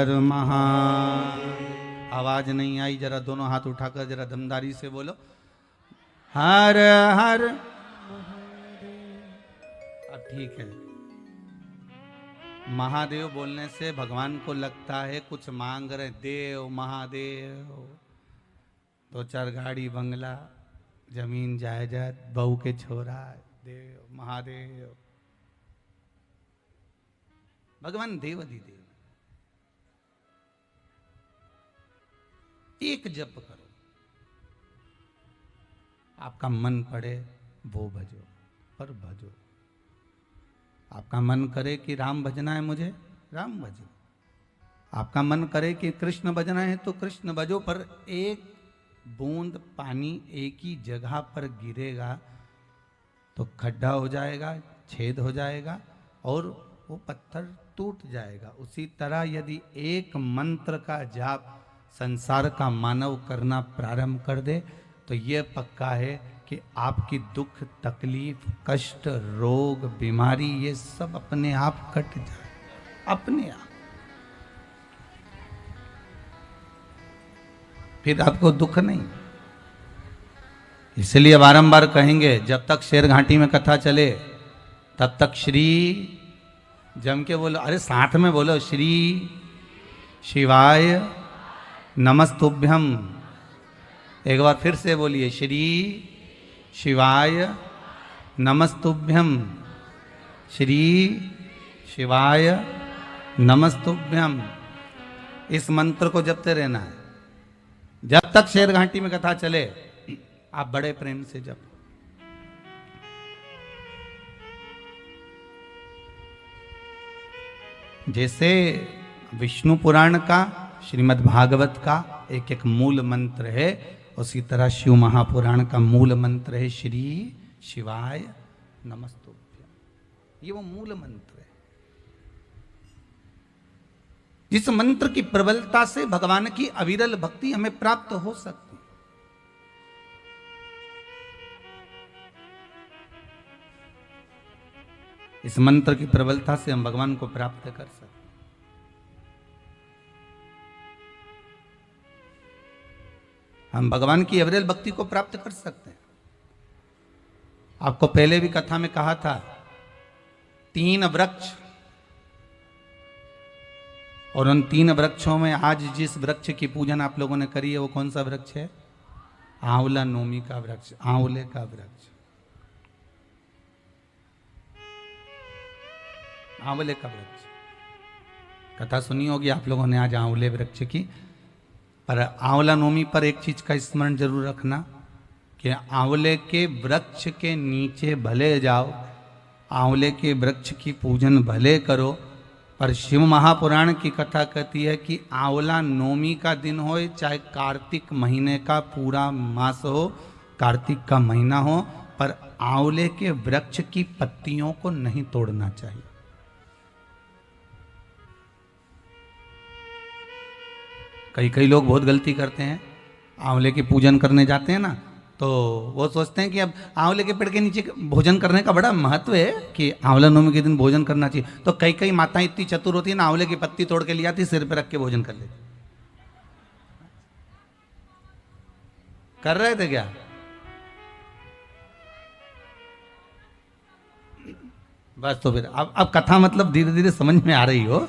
हर महादेव। आवाज नहीं आई, जरा दोनों हाथ उठाकर जरा दमदारी से बोलो, हर हर। अब ठीक है। महादेव बोलने से भगवान को लगता है कुछ मांग रहे, देव महादेव, 2-4 गाड़ी बंगला जमीन जायदाद बहू के छोरा, देव महादेव। भगवान देव अधिदेव। एक जप करो, आपका मन पड़े वो भजो, पर भजो। आपका मन करे कि राम भजना है मुझे, राम भजो। आपका मन करे कि कृष्ण भजना है तो कृष्ण भजो, पर एक बूंद पानी एक ही जगह पर गिरेगा तो खड्डा हो जाएगा, छेद हो जाएगा और वो पत्थर टूट जाएगा। उसी तरह यदि एक मंत्र का जाप संसार का मानव करना प्रारंभ कर दे तो ये पक्का है कि आपकी दुख, तकलीफ, कष्ट, रोग, बीमारी ये सब अपने आप कट जाए, अपने आप। फिर आपको दुख नहीं। इसलिए बारंबार कहेंगे, जब तक शेर घाटी में कथा चले तब तक श्री जम के बोलो, अरे साथ में बोलो, श्री शिवाय नमस्तुभ्यम। एक बार फिर से बोलिए, श्री शिवाय नमस्तुभ्यम, श्री शिवाय नमस्तुभ्यम। इस मंत्र को जपते रहना है जब तक शेर घाटी में कथा चले। आप बड़े प्रेम से जप। जैसे विष्णु पुराण का, श्रीमद् भागवत का एक एक मूल मंत्र है, उसी तरह शिव महापुराण का मूल मंत्र है श्री शिवाय नमस्तुभ्यम। ये वो मूल मंत्र है जिस मंत्र की प्रबलता से भगवान की अविरल भक्ति हमें प्राप्त हो सकती। इस मंत्र की प्रबलता से हम भगवान को प्राप्त कर सकते। हम भगवान की अविरल भक्ति को प्राप्त कर सकते हैं। आपको पहले भी कथा में कहा था, 3 वृक्ष, और उन 3 वृक्षों में आज जिस वृक्ष की पूजन आप लोगों ने करी है वो कौन सा वृक्ष है? आंवला नोमी का वृक्ष, आंवले का वृक्ष, आंवले का वृक्ष। कथा सुनी होगी आप लोगों ने आज आंवले वृक्ष की। पर आंवला नोमी पर एक चीज का स्मरण जरूर रखना कि आंवले के वृक्ष के नीचे भले जाओ, आंवले के वृक्ष की पूजन भले करो, पर शिव महापुराण की कथा कहती है कि आंवला नोमी का दिन हो, चाहे कार्तिक महीने का पूरा मास हो, कार्तिक का महीना हो, पर आंवले के वृक्ष की पत्तियों को नहीं तोड़ना चाहिए। कई लोग बहुत गलती करते हैं, आंवले की पूजन करने जाते हैं ना, तो वो सोचते हैं कि अब आंवले के पेड़ के नीचे भोजन करने का बड़ा महत्व है कि आंवला नवमी के दिन भोजन करना चाहिए। तो कई माताएं इतनी चतुर होती है ना, आंवले की पत्ती तोड़ के ले आती, सिर पे रख के भोजन कर लेती। कर रहे थे क्या? बस तो फिर अब कथा मतलब धीरे धीरे समझ में आ रही हो।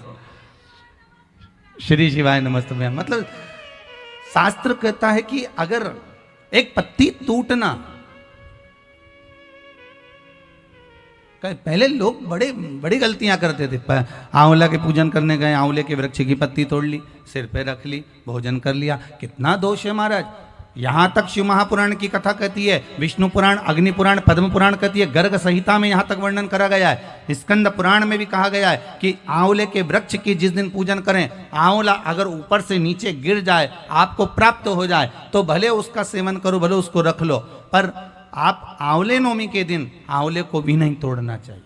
श्री शिवाय नमस्तुभ्य मतलब शास्त्र कहता है कि अगर एक पत्ती टूटना, पहले लोग बड़ी गलतियां करते थे। आंवला के पूजन करने गए, आंवले के वृक्ष की पत्ती तोड़ ली, सिर पे रख ली, भोजन कर लिया। कितना दोष है महाराज। यहां तक शिव महापुराण की कथा कहती है, विष्णु पुराण, अग्नि पुराण, पद्म पुराण कहती है, गर्ग संहिता में यहां तक वर्णन करा गया है, स्कंद पुराण में भी कहा गया है कि आंवले के वृक्ष की जिस दिन पूजन करें, आंवला अगर ऊपर से नीचे गिर जाए, आपको प्राप्त हो जाए, तो भले उसका सेवन करो, भले उसको रख लो, पर आप आंवले नवमी के दिन आंवले को भी नहीं तोड़ना चाहिए।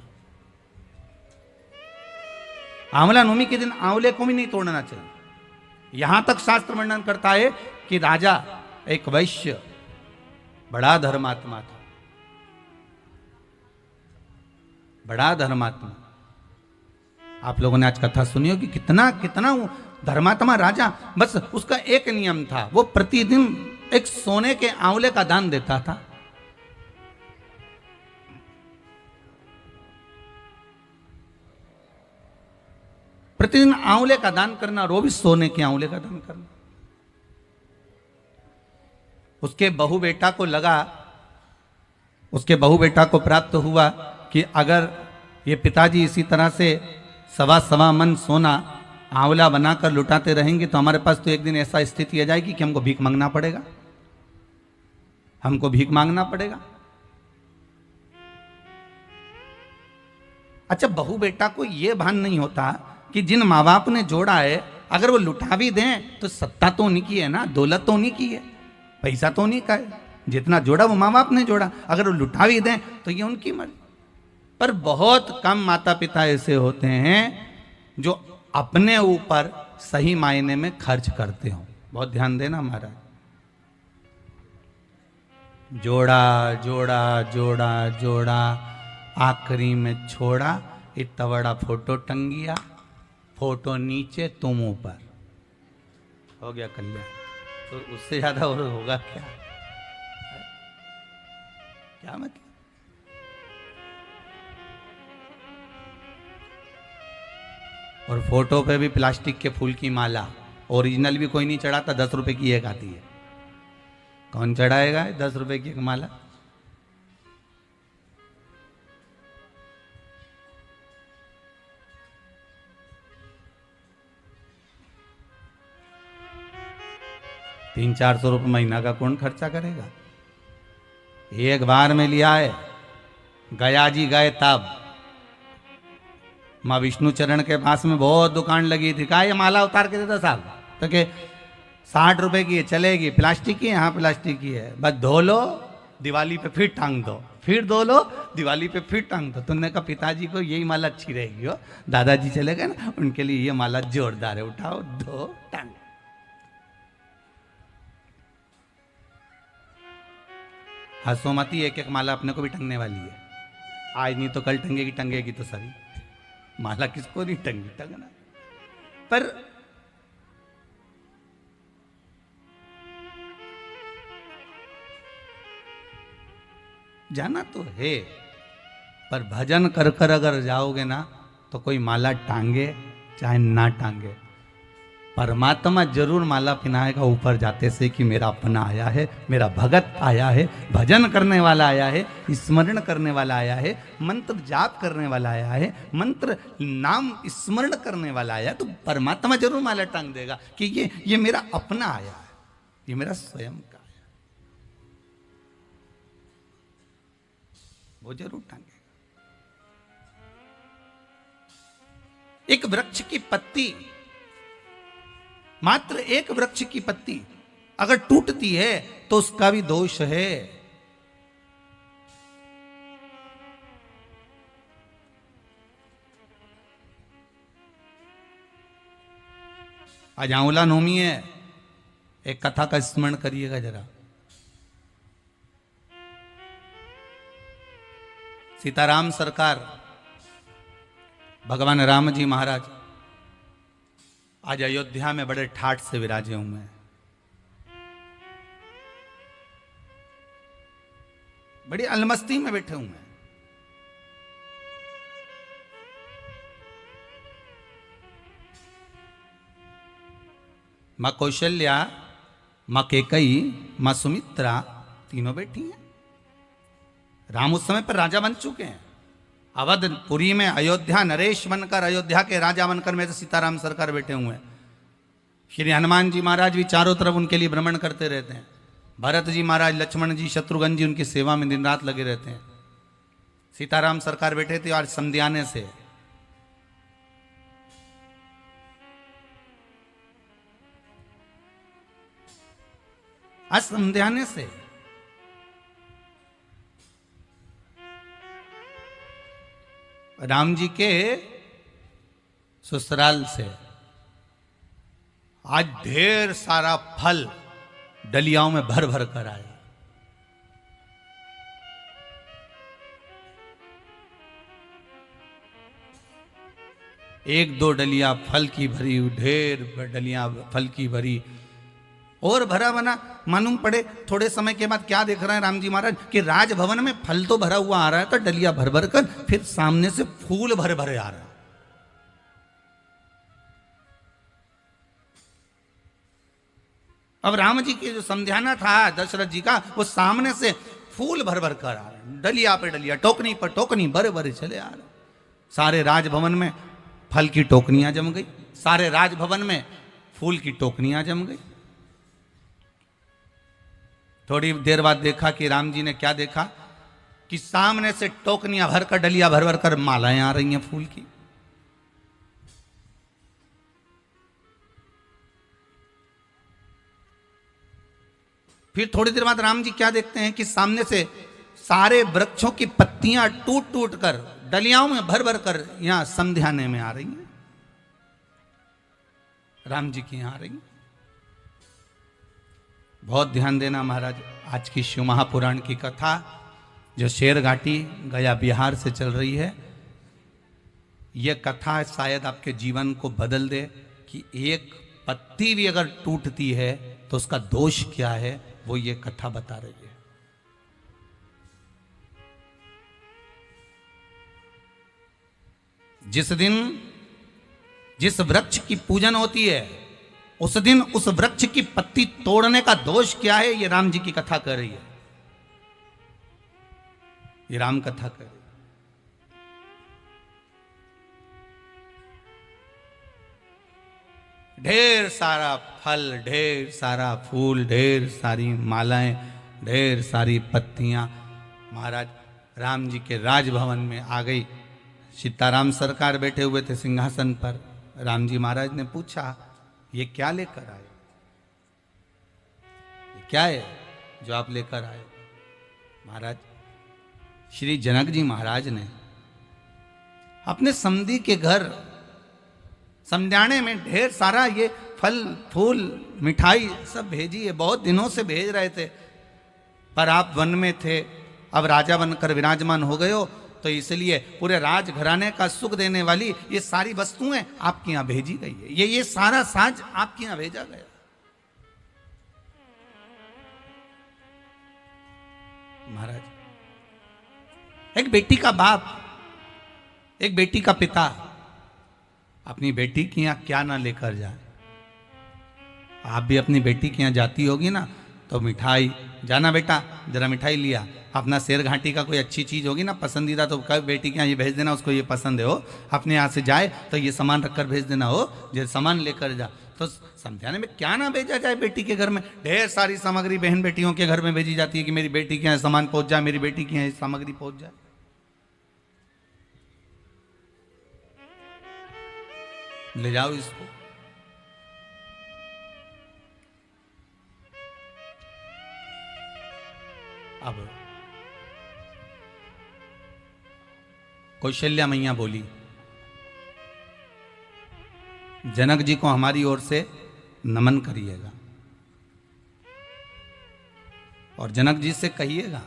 आंवला नवमी के दिन आंवले को भी नहीं तोड़ना चाहिए। यहां तक शास्त्र वर्णन करता है कि राजा एक वैश्य बड़ा धर्मात्मा था, बड़ा धर्मात्मा। आप लोगों ने आज कथा सुनी हो कि कितना कितना वो धर्मात्मा राजा, बस उसका एक नियम था, वो प्रतिदिन एक सोने के आंवले का दान देता था। प्रतिदिन आंवले का दान करना, और वो भी सोने के आंवले का दान करना। उसके बहू बेटा को लगा, उसके बहू बेटा को प्राप्त हुआ कि अगर ये पिताजी इसी तरह से सवा सवा मन सोना आंवला बनाकर लुटाते रहेंगे तो हमारे पास तो एक दिन ऐसा स्थिति आ जाएगी कि हमको भीख मांगना पड़ेगा, हमको भीख मांगना पड़ेगा। अच्छा, बहू बेटा को यह भान नहीं होता कि जिन माँ बाप ने जोड़ा है अगर वो लुटा भी दें तो सत्ता तो उन्हीं की है ना, दौलत तो उन्हीं की है, पैसा तो उन्हीं का है, जितना जोड़ा वो माँ बाप ने जोड़ा, अगर वो लुटा भी दें तो ये उनकी मर्जी। पर बहुत कम माता पिता ऐसे होते हैं जो अपने ऊपर सही मायने में खर्च करते हो। बहुत ध्यान देना महाराज। जोड़ा जोड़ा जोड़ा जोड़ा, आखिरी में छोड़ा, इतना बड़ा फोटो टंगिया, फोटो नीचे तुम ऊपर, हो गया कल्याण। तो उससे ज्यादा और होगा क्या? क्या मतलब? और फोटो पे भी प्लास्टिक के फूल की माला, ओरिजिनल भी कोई नहीं चढ़ाता, 10 रुपए की एक आती है। कौन चढ़ाएगा 10 रुपए की एक माला? ₹300-400 महीना का कौन खर्चा करेगा? एक बार में लिया है, गया जी गए तब माँ विष्णु चरण के पास में बहुत दुकान लगी थी, कहा ये माला उतार के देता साहब, तो के 60 रुपए की है, चलेगी, प्लास्टिक की है, हाँ प्लास्टिक की है, बस धो लो दिवाली पे फिर टांग दो, फिर धो लो दिवाली पे फिर टांग दो। तुमने कहा पिताजी को यही माला अच्छी रहेगी हो, दादाजी चले गए ना, उनके लिए ये माला जोरदार है, उठाओ धो टांग। हंसोमती, एक एक माला अपने को भी टंगने वाली है, आज नहीं तो कल टंगेगी, टंगेगी तो सही, माला किसको नहीं टंगी, टंगना। पर जाना तो है, पर भजन कर कर अगर जाओगे ना तो कोई माला टांगे चाहे ना टांगे, परमात्मा जरूर माला पहनाएगा ऊपर जाते से कि मेरा अपना आया है, मेरा भगत आया है, भजन करने वाला आया है, स्मरण करने वाला आया है, मंत्र जाप करने वाला आया है, मंत्र नाम स्मरण करने वाला आया है, तो परमात्मा जरूर माला टांग देगा कि ये मेरा अपना आया है, ये मेरा स्वयं का आया, वो जरूर टांगेगा। एक वृक्ष की पत्ती, मात्र एक वृक्ष की पत्ती अगर टूटती है तो उसका भी दोष है। आज आंवला नवमी है, एक कथा का स्मरण करिएगा जरा। सीताराम सरकार, भगवान राम जी महाराज आज अयोध्या में बड़े ठाठ से विराजे हुए हैं, बड़ी अलमस्ती में बैठे हुए हैं। मां कौशल्या, मां कैकेयी, मां सुमित्रा तीनों बैठी हैं। राम उस समय पर राजा बन चुके हैं, अवधपुरी में अयोध्या नरेश बनकर, अयोध्या के राजा बनकर में सीताराम सरकार बैठे हुए हैं। श्री हनुमान जी महाराज भी चारों तरफ उनके लिए भ्रमण करते रहते हैं। भरत जी महाराज, लक्ष्मण जी, शत्रुघ्न जी उनकी सेवा में दिन रात लगे रहते हैं। सीताराम सरकार बैठे थे आज समध्याने से। आज समध्याने से राम जी के ससुराल से आज ढेर सारा फल डलियाओं में भर भर कर आया। एक दो डलिया फल की भरी, ढेर डलिया फल की भरी और भरा बना। मालूम पड़े थोड़े समय के बाद क्या देख रहे हैं राम जी महाराज कि राजभवन में फल तो भरा हुआ आ रहा है, तो डलिया भर भर कर, फिर सामने से फूल भरे भरे आ रहा है। अब राम जी के जो समझाना था दशरथ जी का, वो सामने से फूल भर भर कर आ रहे हैं, डलिया पे डलिया, टोकनी पर टोकनी भरे भरे चले आ रहे। सारे राजभवन में फल की टोकनियां जम गई, सारे राजभवन में फूल की टोकनियां जम गई। थोड़ी देर बाद देखा कि राम जी ने क्या देखा कि सामने से टोकनियां भरकर, डलिया भर भर कर मालाएं आ रही हैं फूल की। फिर थोड़ी देर बाद राम जी क्या देखते हैं कि सामने से सारे वृक्षों की पत्तियां टूट टूट कर डलियाओं में भर भर कर यहां समध्याने में आ रही हैं, राम जी की यहां आ रही हैं। बहुत ध्यान देना महाराज, आज की शिव महापुराण की कथा जो शेर घाटी गया बिहार से चल रही है, यह कथा शायद आपके जीवन को बदल दे कि एक पत्ती भी अगर टूटती है तो उसका दोष क्या है, वो ये कथा बता रही है। जिस दिन जिस वृक्ष की पूजन होती है उस दिन उस वृक्ष की पत्ती तोड़ने का दोष क्या है, ये राम जी की कथा कर रही है, ये राम कथा कर रही है। ढेर सारा फल, ढेर सारा फूल, ढेर सारी मालाएं, ढेर सारी पत्तियां महाराज राम जी के राजभवन में आ गई। सीताराम सरकार बैठे हुए थे सिंहासन पर। राम जी महाराज ने पूछा, ये क्या लेकर आए, ये क्या है जो आप लेकर आए? महाराज श्री जनक जी महाराज ने अपने समधी के घर समझाने में ढेर सारा ये फल फूल मिठाई सब भेजी है। बहुत दिनों से भेज रहे थे, पर आप वन में थे, अब राजा बनकर विराजमान हो गए हो, तो इसलिए पूरे राजघराने का सुख देने वाली ये सारी वस्तुएं आपके यहां भेजी गई है, ये सारा साज आपके यहां भेजा गया। महाराज एक बेटी का बाप, एक बेटी का पिता अपनी बेटी के यहां क्या ना लेकर जाए। आप भी अपनी बेटी के यहां जाती होगी ना, तो मिठाई, जाना बेटा जरा मिठाई लिया, अपना शेर घाटी का कोई अच्छी चीज होगी ना पसंदीदा, तो कब बेटी के यहाँ ये भेज देना, उसको ये पसंद है हो, अपने यहाँ से जाए तो ये सामान रखकर भेज देना हो, जो सामान लेकर जा। तो समझाने में क्या ना भेजा जाए बेटी के घर में, ढेर सारी सामग्री बहन बेटियों के घर में भेजी जाती है कि मेरी बेटी के यहाँ सामान पहुंच जाए, मेरी बेटी के यहाँ सामग्री पहुंच जाए। ले जाओ इसको। अब कौशल्या मैया बोली, जनक जी को हमारी ओर से नमन करिएगा और जनक जी से कहिएगा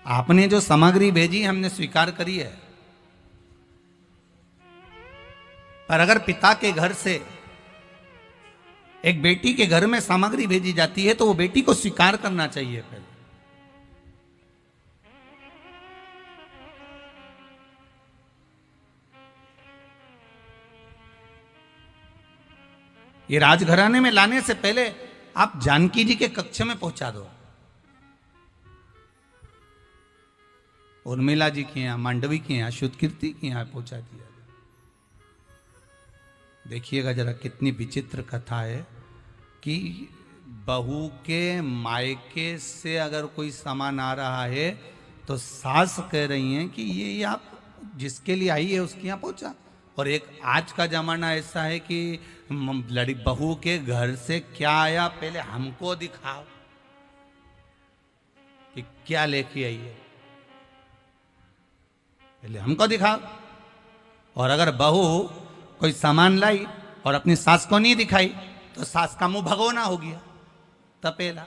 आपने जो सामग्री भेजी हमने स्वीकार करी है, पर अगर पिता के घर से एक बेटी के घर में सामग्री भेजी जाती है तो वो बेटी को स्वीकार करना चाहिए पहले। ये राजघराने में लाने से पहले आप जानकी जी के कक्ष में पहुंचा दो, उर्मिला जी के यहां, मांडवी के यहां, शुद्धकीर्ति के यहां पहुंचा दिया। देखिएगा जरा कितनी विचित्र कथा है कि बहू के मायके से अगर कोई सामान आ रहा है तो सास कह रही हैं कि ये आप जिसके लिए आई है उसके यहाँ पहुंचा। और एक आज का जमाना ऐसा है कि लड़ी बहू के घर से क्या आया पहले हमको दिखाओ कि क्या लेके आई है, पहले हमको दिखाओ। और अगर बहू कोई सामान लाई और अपनी सास को नहीं दिखाई तो सास का मुंह भगोना हो गया, तपेला,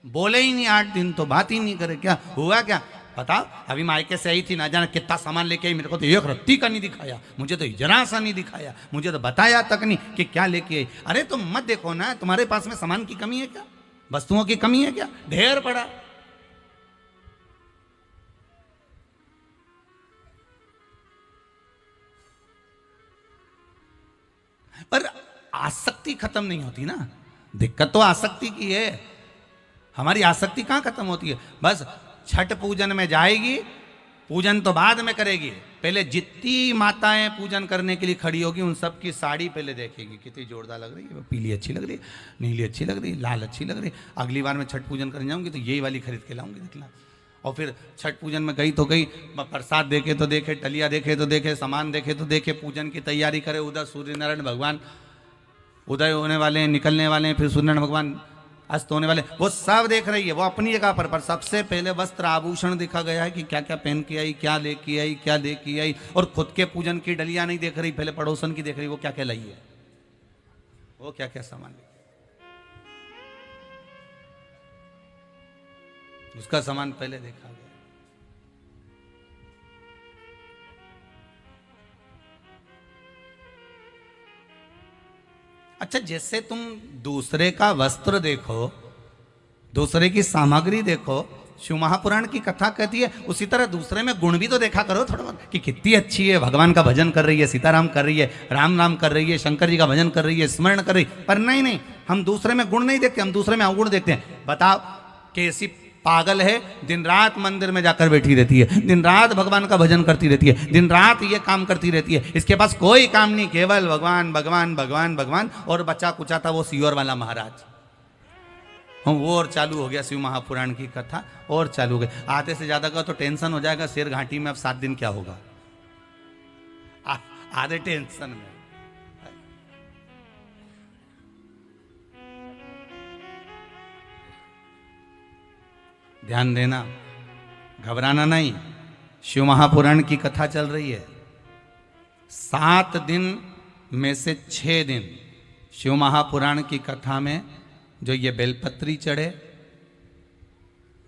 बोले ही नहीं 8 दिन तो बात ही नहीं करे, क्या हुआ क्या, बताओ, अभी मायके से आई थी, ना जाने कितना सामान लेके आई, मेरे को तो एक रत्ती का नहीं दिखाया, मुझे तो जरा सा नहीं दिखाया, मुझे तो बताया तक नहीं कि क्या लेके आई। अरे तुम मत देखो ना, तुम्हारे पास में सामान की कमी है क्या, वस्तुओं की कमी है क्या, ढेर पड़ा। पर आसक्ति खत्म नहीं होती ना, दिक्कत तो आसक्ति की है। हमारी आसक्ति कहां खत्म होती है? बस छठ पूजन में जाएगी, पूजन तो बाद में करेगी, पहले जितनी माताएं पूजन करने के लिए खड़ी होगी उन सब की साड़ी पहले देखेगी, कितनी जोरदार लग रही है, पीली अच्छी लग रही है, नीली अच्छी लग रही है, लाल अच्छी लग रही है, अगली बार मैं छठ पूजन करने जाऊंगी तो यही वाली खरीद के लाऊंगी, देखना। और फिर छठ पूजन में गई तो गई, प्रसाद देखे तो देखे, टलिया देखे तो देखे, सामान देखे तो देखे, पूजन की तैयारी करे, उधर सूर्य नारायण भगवान उदय होने वाले हैं, निकलने वाले हैं, फिर सूर्यनारायण भगवान अस्त होने वाले, वो सब देख रही है, वो अपनी जगह पर सबसे पहले वस्त्र आभूषण देखा गया है कि क्या क्या पहन के आई, क्या लेके आई, क्या लेके आई, और खुद के पूजन की डलिया नहीं देख रही, पहले पड़ोसन की देख रही, वो क्या क्या लाई है, वो क्या क्या सामान ले, उसका सामान पहले देखा गया। अच्छा, जैसे तुम दूसरे का वस्त्र देखो, दूसरे की सामग्री देखो, शिव महापुराण की कथा कहती है, उसी तरह दूसरे में गुण भी तो देखा करो थोड़ा बहुत, कि कितनी अच्छी है, भगवान का भजन कर रही है, सीताराम कर रही है, राम नाम कर रही है, शंकर जी का भजन कर रही है, स्मरण कर रही है। पर नहीं नहीं, हम दूसरे में गुण नहीं देखते, हम दूसरे में अवगुण देखते हैं। बताओ, कैसी पागल है, दिन रात मंदिर में जाकर बैठी रहती है, दिन रात भगवान का भजन करती रहती है, दिन रात ये काम करती रहती है, इसके पास कोई काम नहीं, केवल भगवान भगवान भगवान भगवान, और बच्चा कुचा था वो सियोर वाला महाराज। वो और चालू हो गया शिव महापुराण की कथा, और चालू हो गई। आधे से ज्यादा का तो टेंशन हो जाएगा, शेर घाटी में अब 7 दिन क्या होगा, आधे टेंशन में। ध्यान देना, घबराना नहीं, शिव महापुराण की कथा चल रही है। 7 दिन में से 6 दिन शिव महापुराण की कथा में जो ये बेलपत्री चढ़े,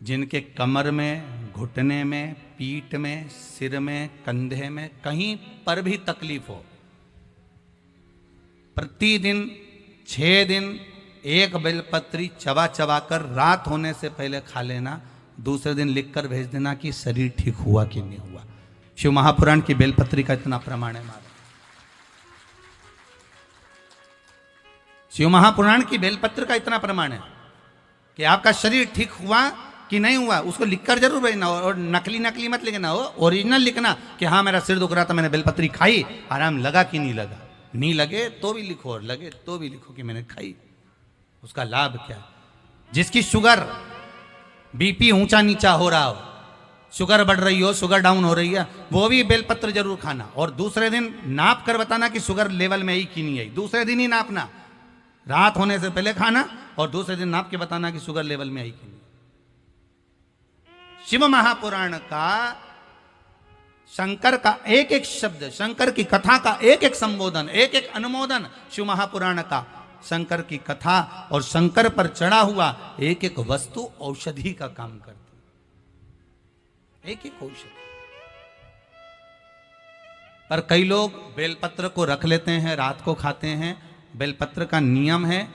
जिनके कमर में, घुटने में, पीठ में, सिर में, कंधे में कहीं पर भी तकलीफ हो, प्रतिदिन 6 दिन एक बेलपत्री चबा चबा कर रात होने से पहले खा लेना, दूसरे दिन लिखकर भेज देना कि शरीर ठीक हुआ कि नहीं हुआ। शिव महापुराण की बेलपत्री का इतना प्रमाण है महाराज। शिव महापुराण की बेलपत्र का इतना प्रमाण है कि आपका शरीर ठीक हुआ कि नहीं हुआ, उसको लिखकर जरूर भेजना, और नकली नकली मत लिखना, हो ओरिजिनल लिखना कि हाँ मेरा सिर दुख रहा था, मैंने बेलपत्री खाई, आराम लगा कि नहीं लगा। नहीं लगे तो भी लिखो, और लगे तो भी लिखो कि मैंने खाई, उसका लाभ क्या है। जिसकी शुगर बीपी ऊंचा नीचा हो रहा हो, शुगर बढ़ रही हो, शुगर डाउन हो रही है, वो भी बेलपत्र जरूर खाना, और दूसरे दिन नाप कर बताना कि शुगर लेवल में आई कि नहीं आई। दूसरे दिन ही नापना, रात होने से पहले खाना, और दूसरे दिन नाप के बताना कि शुगर लेवल में आई कि नहीं। शिव महापुराण का, शंकर का एक एक शब्द, शंकर की कथा का एक एक संबोधन, एक एक अनुमोदन, शिव महापुराण का, शंकर की कथा और शंकर पर चढ़ा हुआ एक एक वस्तु औषधि का काम करती, एक एक औषधि। पर कई लोग बेलपत्र को रख लेते हैं, रात को खाते हैं। बेलपत्र का नियम है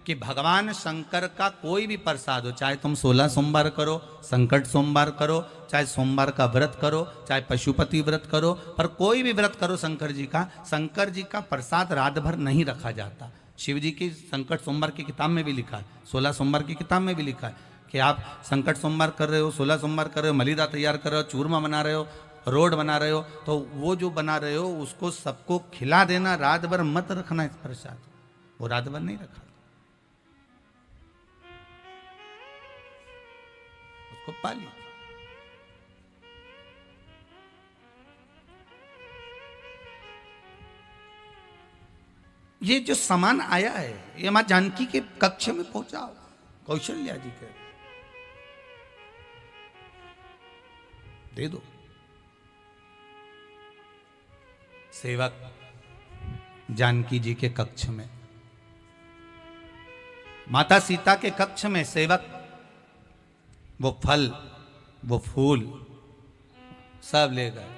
कि भगवान शंकर का कोई भी प्रसाद हो, चाहे तुम 16 सोमवार करो, संकट सोमवार करो, चाहे सोमवार का व्रत करो, चाहे पशुपति व्रत करो, पर कोई भी व्रत करो शंकर जी का प्रसाद रात भर नहीं रखा जाता। शिव जी की संकट सोमवार की किताब में भी लिखा है, 16 सोमवार की किताब में भी लिखा है कि आप संकट सोमवार कर रहे हो, 16 सोमवार कर रहे हो, मलिदा तैयार कर रहे हो, चूरमा बना रहे हो, रोड बना रहे हो, तो वो जो बना रहे हो उसको सबको खिला देना, रात भर मत रखना इस प्रसाद, वो रात भर नहीं रखा, उसको पाली। ये जो सामान आया है ये मां जानकी के कक्ष में पहुंचाओ, कौशल्या जी के दे दो। सेवक जानकी जी के कक्ष में, माता सीता के कक्ष में सेवक वो फल, वो फूल, सब ले गए।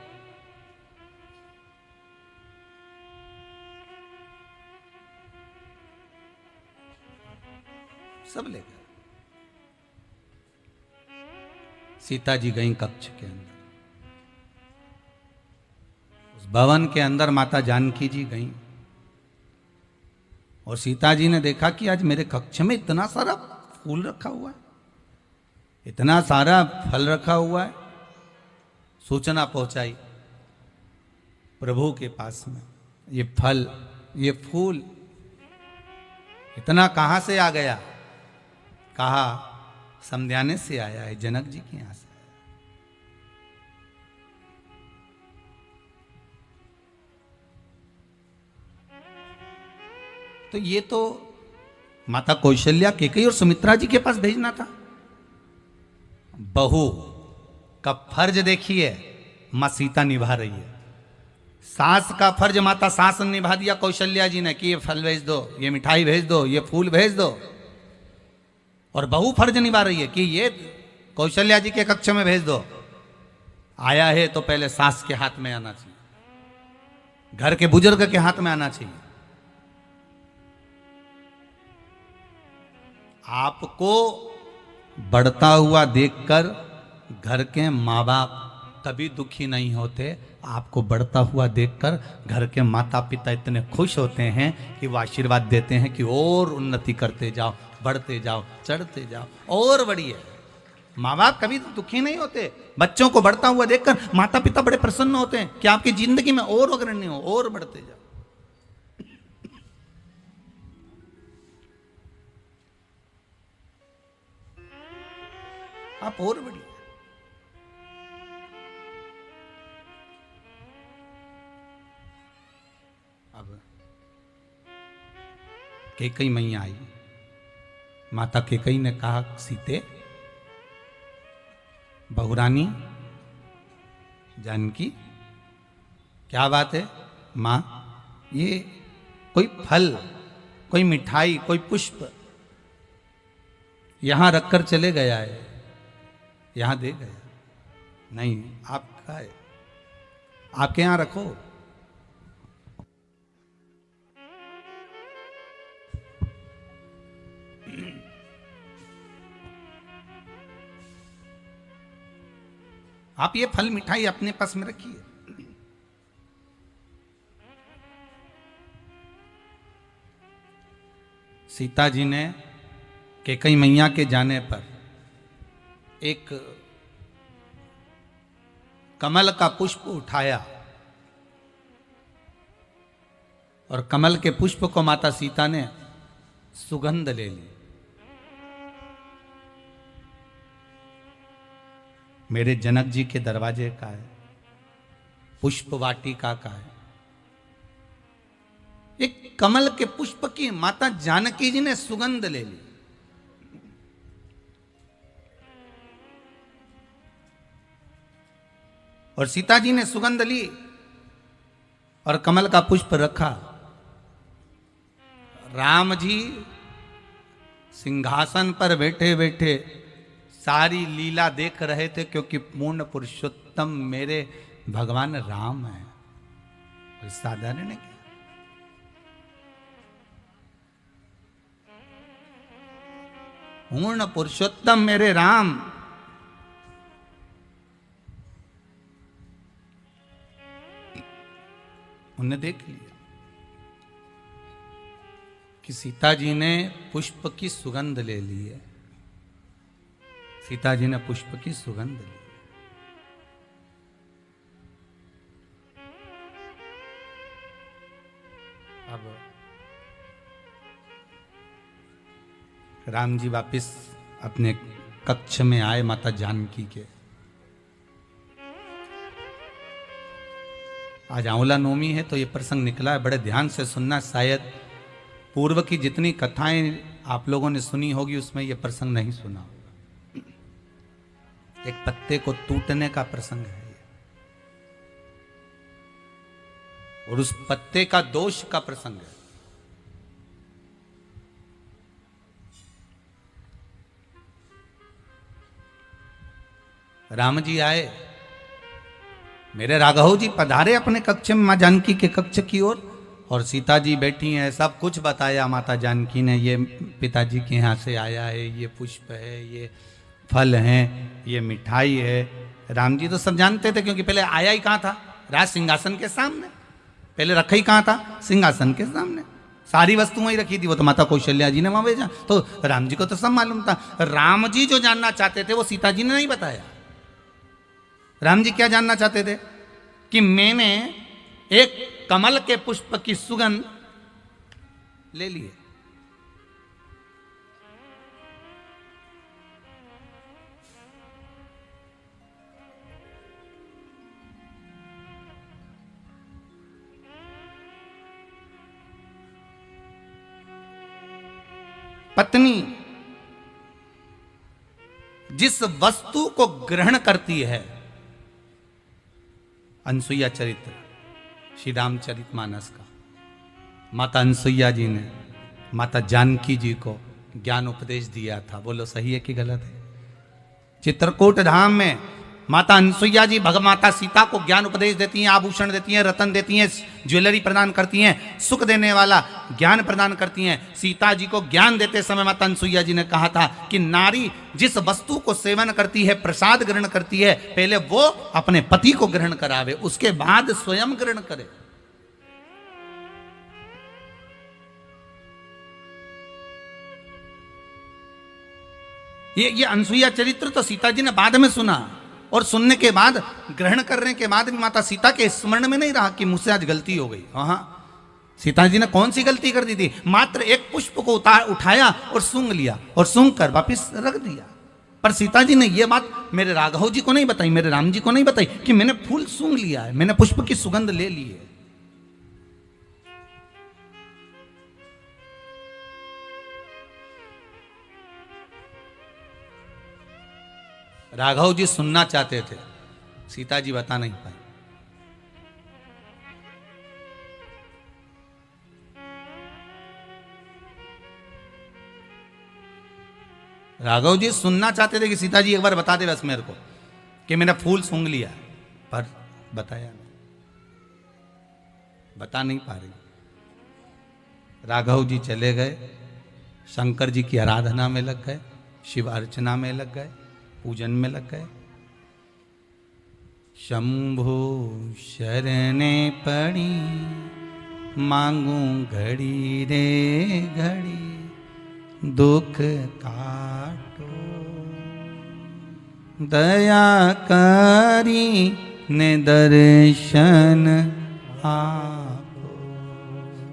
सब ले गए। सीता जी गई कक्ष के अंदर। उस भवन के अंदर माता जानकी जी गई और सीता जी ने देखा कि आज मेरे कक्ष में इतना सारा फूल रखा हुआ है, इतना सारा फल रखा हुआ है। सूचना पहुंचाई प्रभु के पास में, ये फल ये फूल इतना कहां से आ गया? कहा समझाने से आया है, जनक जी के यहां से। तो ये तो माता कौशल्या, केकई और सुमित्रा जी के पास भेजना था। बहू का फर्ज देखिए मां सीता निभा रही है। सास का फर्ज माता सास ने निभा दिया कौशल्या जी ने कि ये फल भेज दो, ये मिठाई भेज दो, ये फूल भेज दो। और बहू फर्ज निभा रही है कि ये कौशल्या जी के कक्ष में भेज दो। आया है तो पहले सास के हाथ में आना चाहिए, घर के बुजुर्ग के हाथ में आना चाहिए। आपको बढ़ता हुआ देखकर घर के माँ बाप कभी दुखी नहीं होते। आपको बढ़ता हुआ देखकर घर के माता पिता इतने खुश होते हैं कि वो आशीर्वाद देते हैं कि और उन्नति करते जाओ, बढ़ते जाओ, चढ़ते जाओ, और बढ़िए। माँ बाप कभी दुखी नहीं होते। बच्चों को बढ़ता हुआ देखकर माता पिता बड़े प्रसन्न होते हैं कि आपकी जिंदगी में और अग्रणी हो, और बढ़ते जाओ। आप और बढ़िए। अब केकई मैया आई। माता केकई ने कहा, सीते, बहुरानी, जानकी, क्या बात है मां? ये कोई फल, कोई मिठाई, कोई पुष्प यहां रखकर चले गया है, यहां दे गया नहीं। आपका है, आपके यहां रखो। आप ये फल मिठाई अपने पास में रखिए। सीता जी ने केकई मैया के जाने पर एक कमल का पुष्प उठाया और कमल के पुष्प को माता सीता ने सुगंध ले ली। मेरे जनक जी के दरवाजे का है, पुष्प वाटिका का है। एक कमल के पुष्प की माता जानकी जी ने सुगंध ले ली। और सीता जी ने सुगंध ली और कमल का पुष्प रखा। राम जी सिंहासन पर बैठे बैठे सारी लीला देख रहे थे, क्योंकि पूर्ण पुरुषोत्तम मेरे भगवान राम है। कोई साधारण है क्या? पूर्ण पुरुषोत्तम मेरे राम। उन्हें देख लिया कि सीता जी ने पुष्प की सुगंध ले ली है। सीता जी ने पुष्प की सुगंध ली। अब राम जी वापिस अपने कक्ष में आए माता जानकी के। आज आंवला नवमी है तो ये प्रसंग निकला है, बड़े ध्यान से सुनना। शायद पूर्व की जितनी कथाएं आप लोगों ने सुनी होगी उसमें ये प्रसंग नहीं सुना होगा। एक पत्ते को टूटने का प्रसंग है ये, और उस पत्ते का दोष का प्रसंग है। राम जी आए मेरे राघव जी पधारे अपने कक्ष में, माँ जानकी के कक्ष की ओर, और सीता जी बैठी हैं। सब कुछ बताया माता जानकी ने, ये पिताजी के यहाँ से आया है, ये पुष्प है, ये फल हैं, ये मिठाई है। राम जी तो सब जानते थे, क्योंकि पहले आया ही कहाँ था, राज सिंहासन के सामने। पहले रखा ही कहाँ था, सिंहासन के सामने। सारी वस्तु वहीं रखी थी, वो तो माता कौशल्या जी ने वहां भेजा। तो राम जी को तो सब मालूम था। राम जी जो जानना चाहते थे वो सीता जी ने नहीं बताया। राम जी क्या जानना चाहते थे कि मैंने एक कमल के पुष्प की सुगंध ले ली है। पत्नी जिस वस्तु को ग्रहण करती है, अनसुईया चरित्र श्री रामचरितमानस का, माता अनसुईया जी ने माता जानकी जी को ज्ञान उपदेश दिया था। बोलो सही है कि गलत है? चित्रकूट धाम में माता अनसुईया जी भगमाता सीता को ज्ञान उपदेश देती हैं, आभूषण देती हैं, रतन देती हैं, ज्वेलरी प्रदान करती हैं, सुख देने वाला ज्ञान प्रदान करती हैं। सीता जी को ज्ञान देते समय माता अनसुईया जी ने कहा था कि नारी जिस वस्तु को सेवन करती है, प्रसाद ग्रहण करती है, पहले वो अपने पति को ग्रहण करावे, उसके बाद स्वयं ग्रहण करे। ये अनसुईया चरित्र तो सीता जी ने बाद में सुना, और सुनने के बाद, ग्रहण करने के बाद भी माता सीता के स्मरण में नहीं रहा कि मुझसे आज गलती हो गई। हाँ, सीता जी ने कौन सी गलती कर दी थी? मात्र एक पुष्प को उठाया और सूंघ लिया, और सूंघ कर वापिस रख दिया। पर सीता जी ने यह बात मेरे राघव जी को नहीं बताई, मेरे राम जी को नहीं बताई कि मैंने फूल सूंघ लिया है, मैंने पुष्प की सुगंध ले ली है। राघव जी सुनना चाहते थे, सीता जी बता नहीं पाई। राघव जी सुनना चाहते थे कि सीता जी एक बार बता दे बस मेरे को कि मैंने फूल सूंघ लिया, पर बताया नहीं, बता नहीं पा रही। राघव जी चले गए, शंकर जी की आराधना में लग गए, शिव अर्चना में लग गए, पूजन में लग गए। शंभु शरणे पड़ी, मांगू घड़ी रे घड़ी, दुख काटो, दया करी ने दर्शन आपो।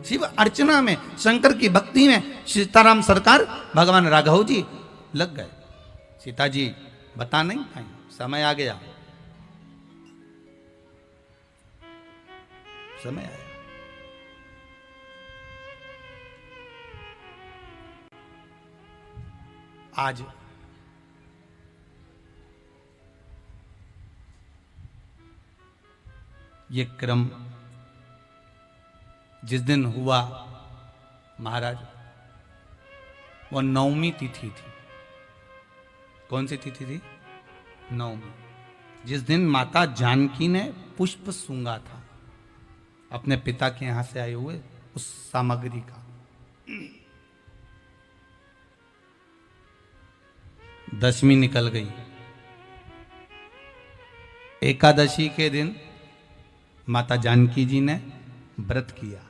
शिव अर्चना में, शंकर की भक्ति में सीताराम सरकार भगवान राघव जी लग गए। सीता जी बता नहीं पाई, समय आ गया, समय आया। आज ये क्रम जिस दिन हुआ महाराज, वो 9वीं तिथि थी। कौन सी तिथि थी? 9वीं, जिस दिन माता जानकी ने पुष्प सूंघा था अपने पिता के यहां से आए हुए उस सामग्री का। 10वीं निकल गई। एकादशी के दिन माता जानकी जी ने व्रत किया।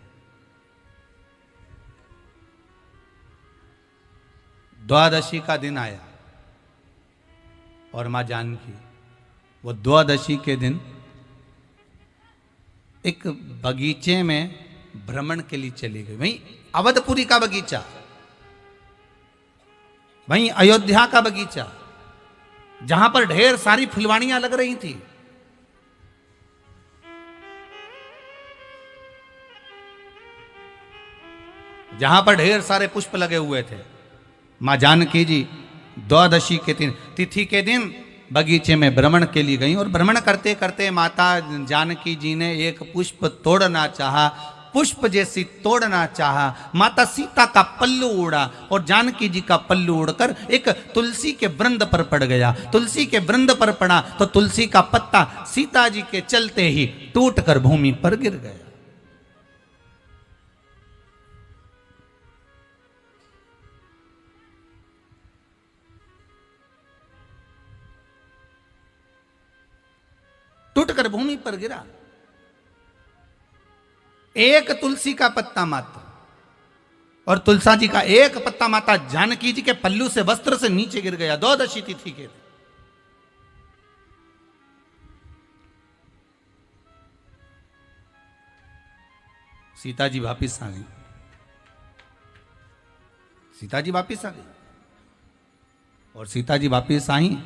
द्वादशी का दिन आया और मां जानकी वो द्वादशी के दिन एक बगीचे में भ्रमण के लिए चली गई। वहीं अवधपुरी का बगीचा, वहीं अयोध्या का बगीचा, जहां पर ढेर सारी फुलवाड़ियां लग रही थी। जहां पर ढेर सारे पुष्प लगे हुए थे। मां जानकी जी द्वादशी के दिन, तिथि के दिन बगीचे में भ्रमण के लिए गई और भ्रमण करते करते माता जानकी जी ने एक पुष्प तोड़ना चाहा पुष्प जैसी तोड़ना चाहा। माता सीता का पल्लू उड़ा और जानकी जी का पल्लू उड़कर एक तुलसी के वृंद पर पड़ गया। तुलसी के वृंद पर पड़ा तो तुलसी का पत्ता सीता जी के चलते ही टूटकर भूमि पर गिर गया। टूटकर भूमि पर गिरा। एक तुलसी का पत्ता मात्र, और तुलसा जी का एक पत्ता माता जानकी जी के पल्लू से वस्त्र से नीचे गिर गया। 12 तिथि के सीता जी वापिस आ गई। सीता जी वापिस आ गई और सीता जी वापिस आई,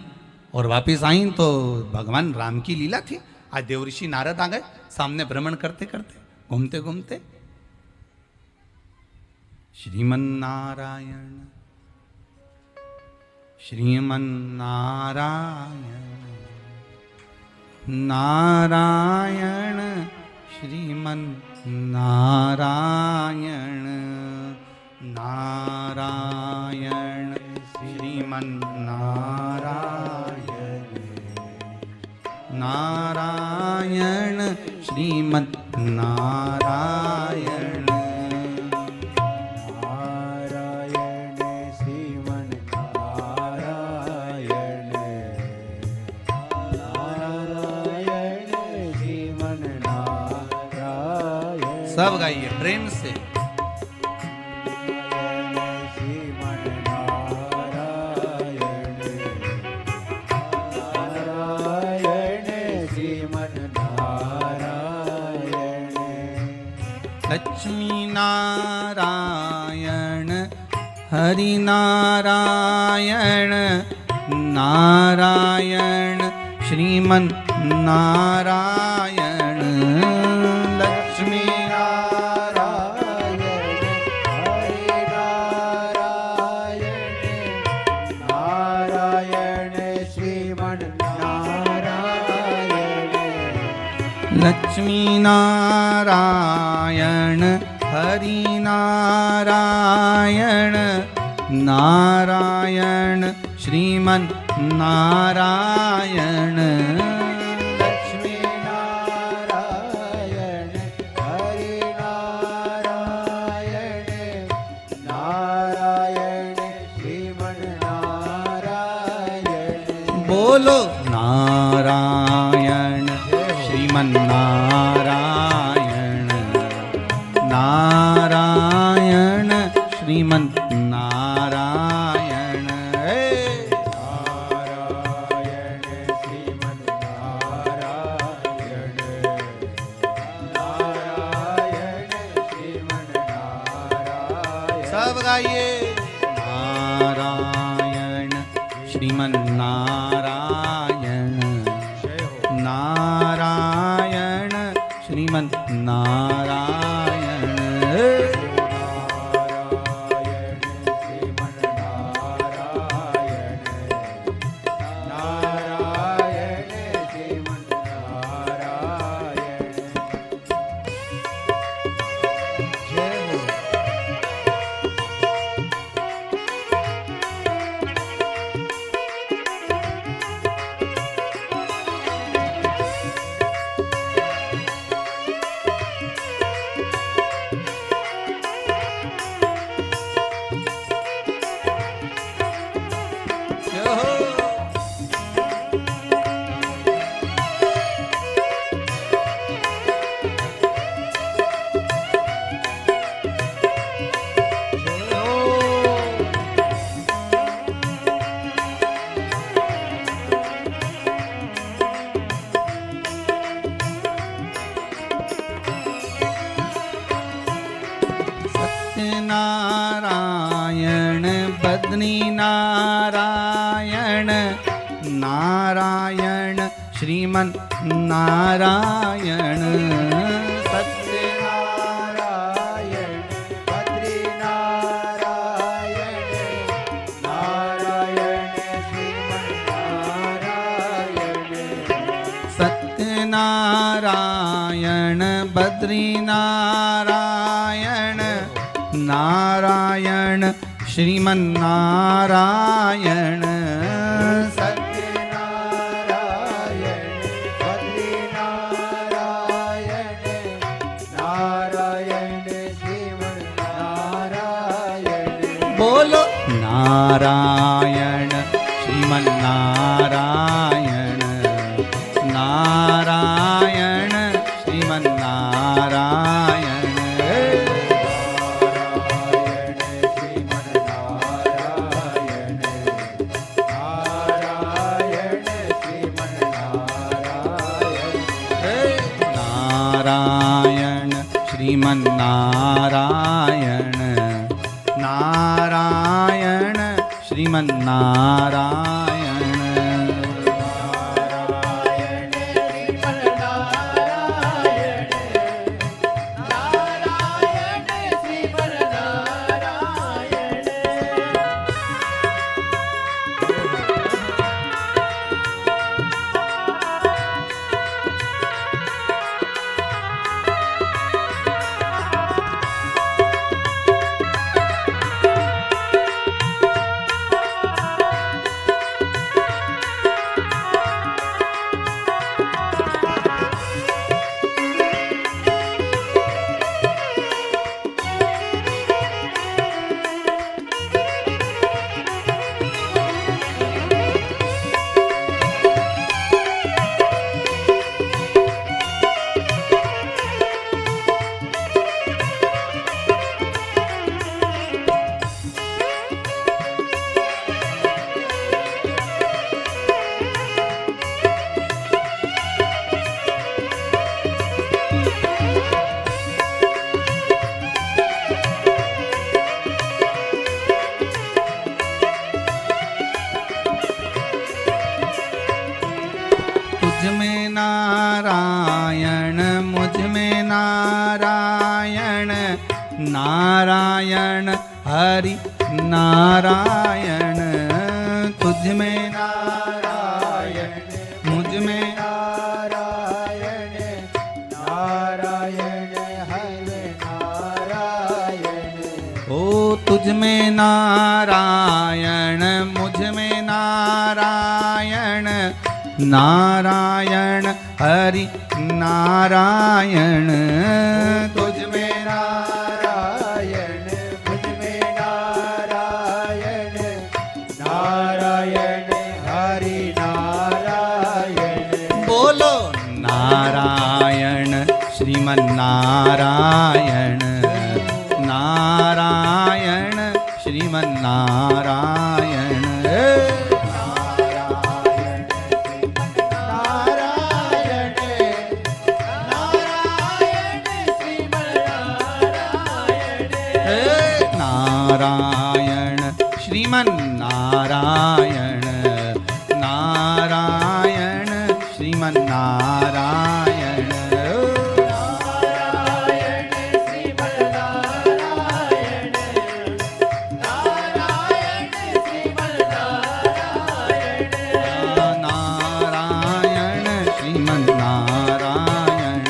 और वापिस आई तो भगवान राम की लीला थी। आज देवऋषि नारद आ गए सामने भ्रमण करते करते, घूमते घूमते। श्रीमन्नारायण श्रीमन्नारायण नारायण श्रीमन्नारायण नारायण श्रीमन्नारायण नारायण श्रीमन्नारायण नारायण श्रीमन्नारायण नारायण श्रीमन्नारायण। सब गाइए प्रेम से। लक्ष्मी नारायण हरि नारायण नारायण श्रीमन नारायण। लक्ष्मी नारायण हरि नारायण नारायण श्रीमन्नारायण। लक्ष्मी नारायण हरि नारायण नारायण श्रीमन नारायण। लक्ष्मी नारायण हरि नारायण नारायण श्रीमन्नारायण। बोलो नारायण श्रीमन नारायण नारायण श्रीमन नारायण। नारायण श्रीमन्नारायण नारायण श्रीमन्नारायण। सब गाइए। नारायण श्रीमन नारायण नारायण श्रीमन नारायण। नारायण श्रीमन्नारायण नारायण श्रीमन्नारायण। जय हो। नारायण बद्री नारायण नारायण श्रीमन नारायण। सत्यनारायण बद्री नारायण नारायण श्रीमन्नारायण। सत्यनारायण नारायण बद्री नारायण नारायण श्रीमन्नारायण सत्यनारायण बद्री नारायण नारायण श्रीमन्नारायण बोलो नारायण श्रीमन्नारायण नारायण श्रीमन्नारायण नारायण श्रीमन्नारायण नारायण श्रीमन्नारायण नारायण मुझ में नारायण नारायण हरि नारायण तुझ में नारायण मुझ में नारायण नारायण हरे नारायण ओ तुझ में नारायण मुझ में नारायण नारायण हरि नारायण तुझ में नारायण मुझ में नारायण नारायण हरि नारायण बोलो नारायण श्रीमन्नारायण नारायण श्रीमन्नारायण नारायण श्रीमन्नारायण नारायण श्रीमन्नारायण नारायण श्रीमन्नारायण नारायण श्रीमन्नारायण नारायण श्रीमन्नारायण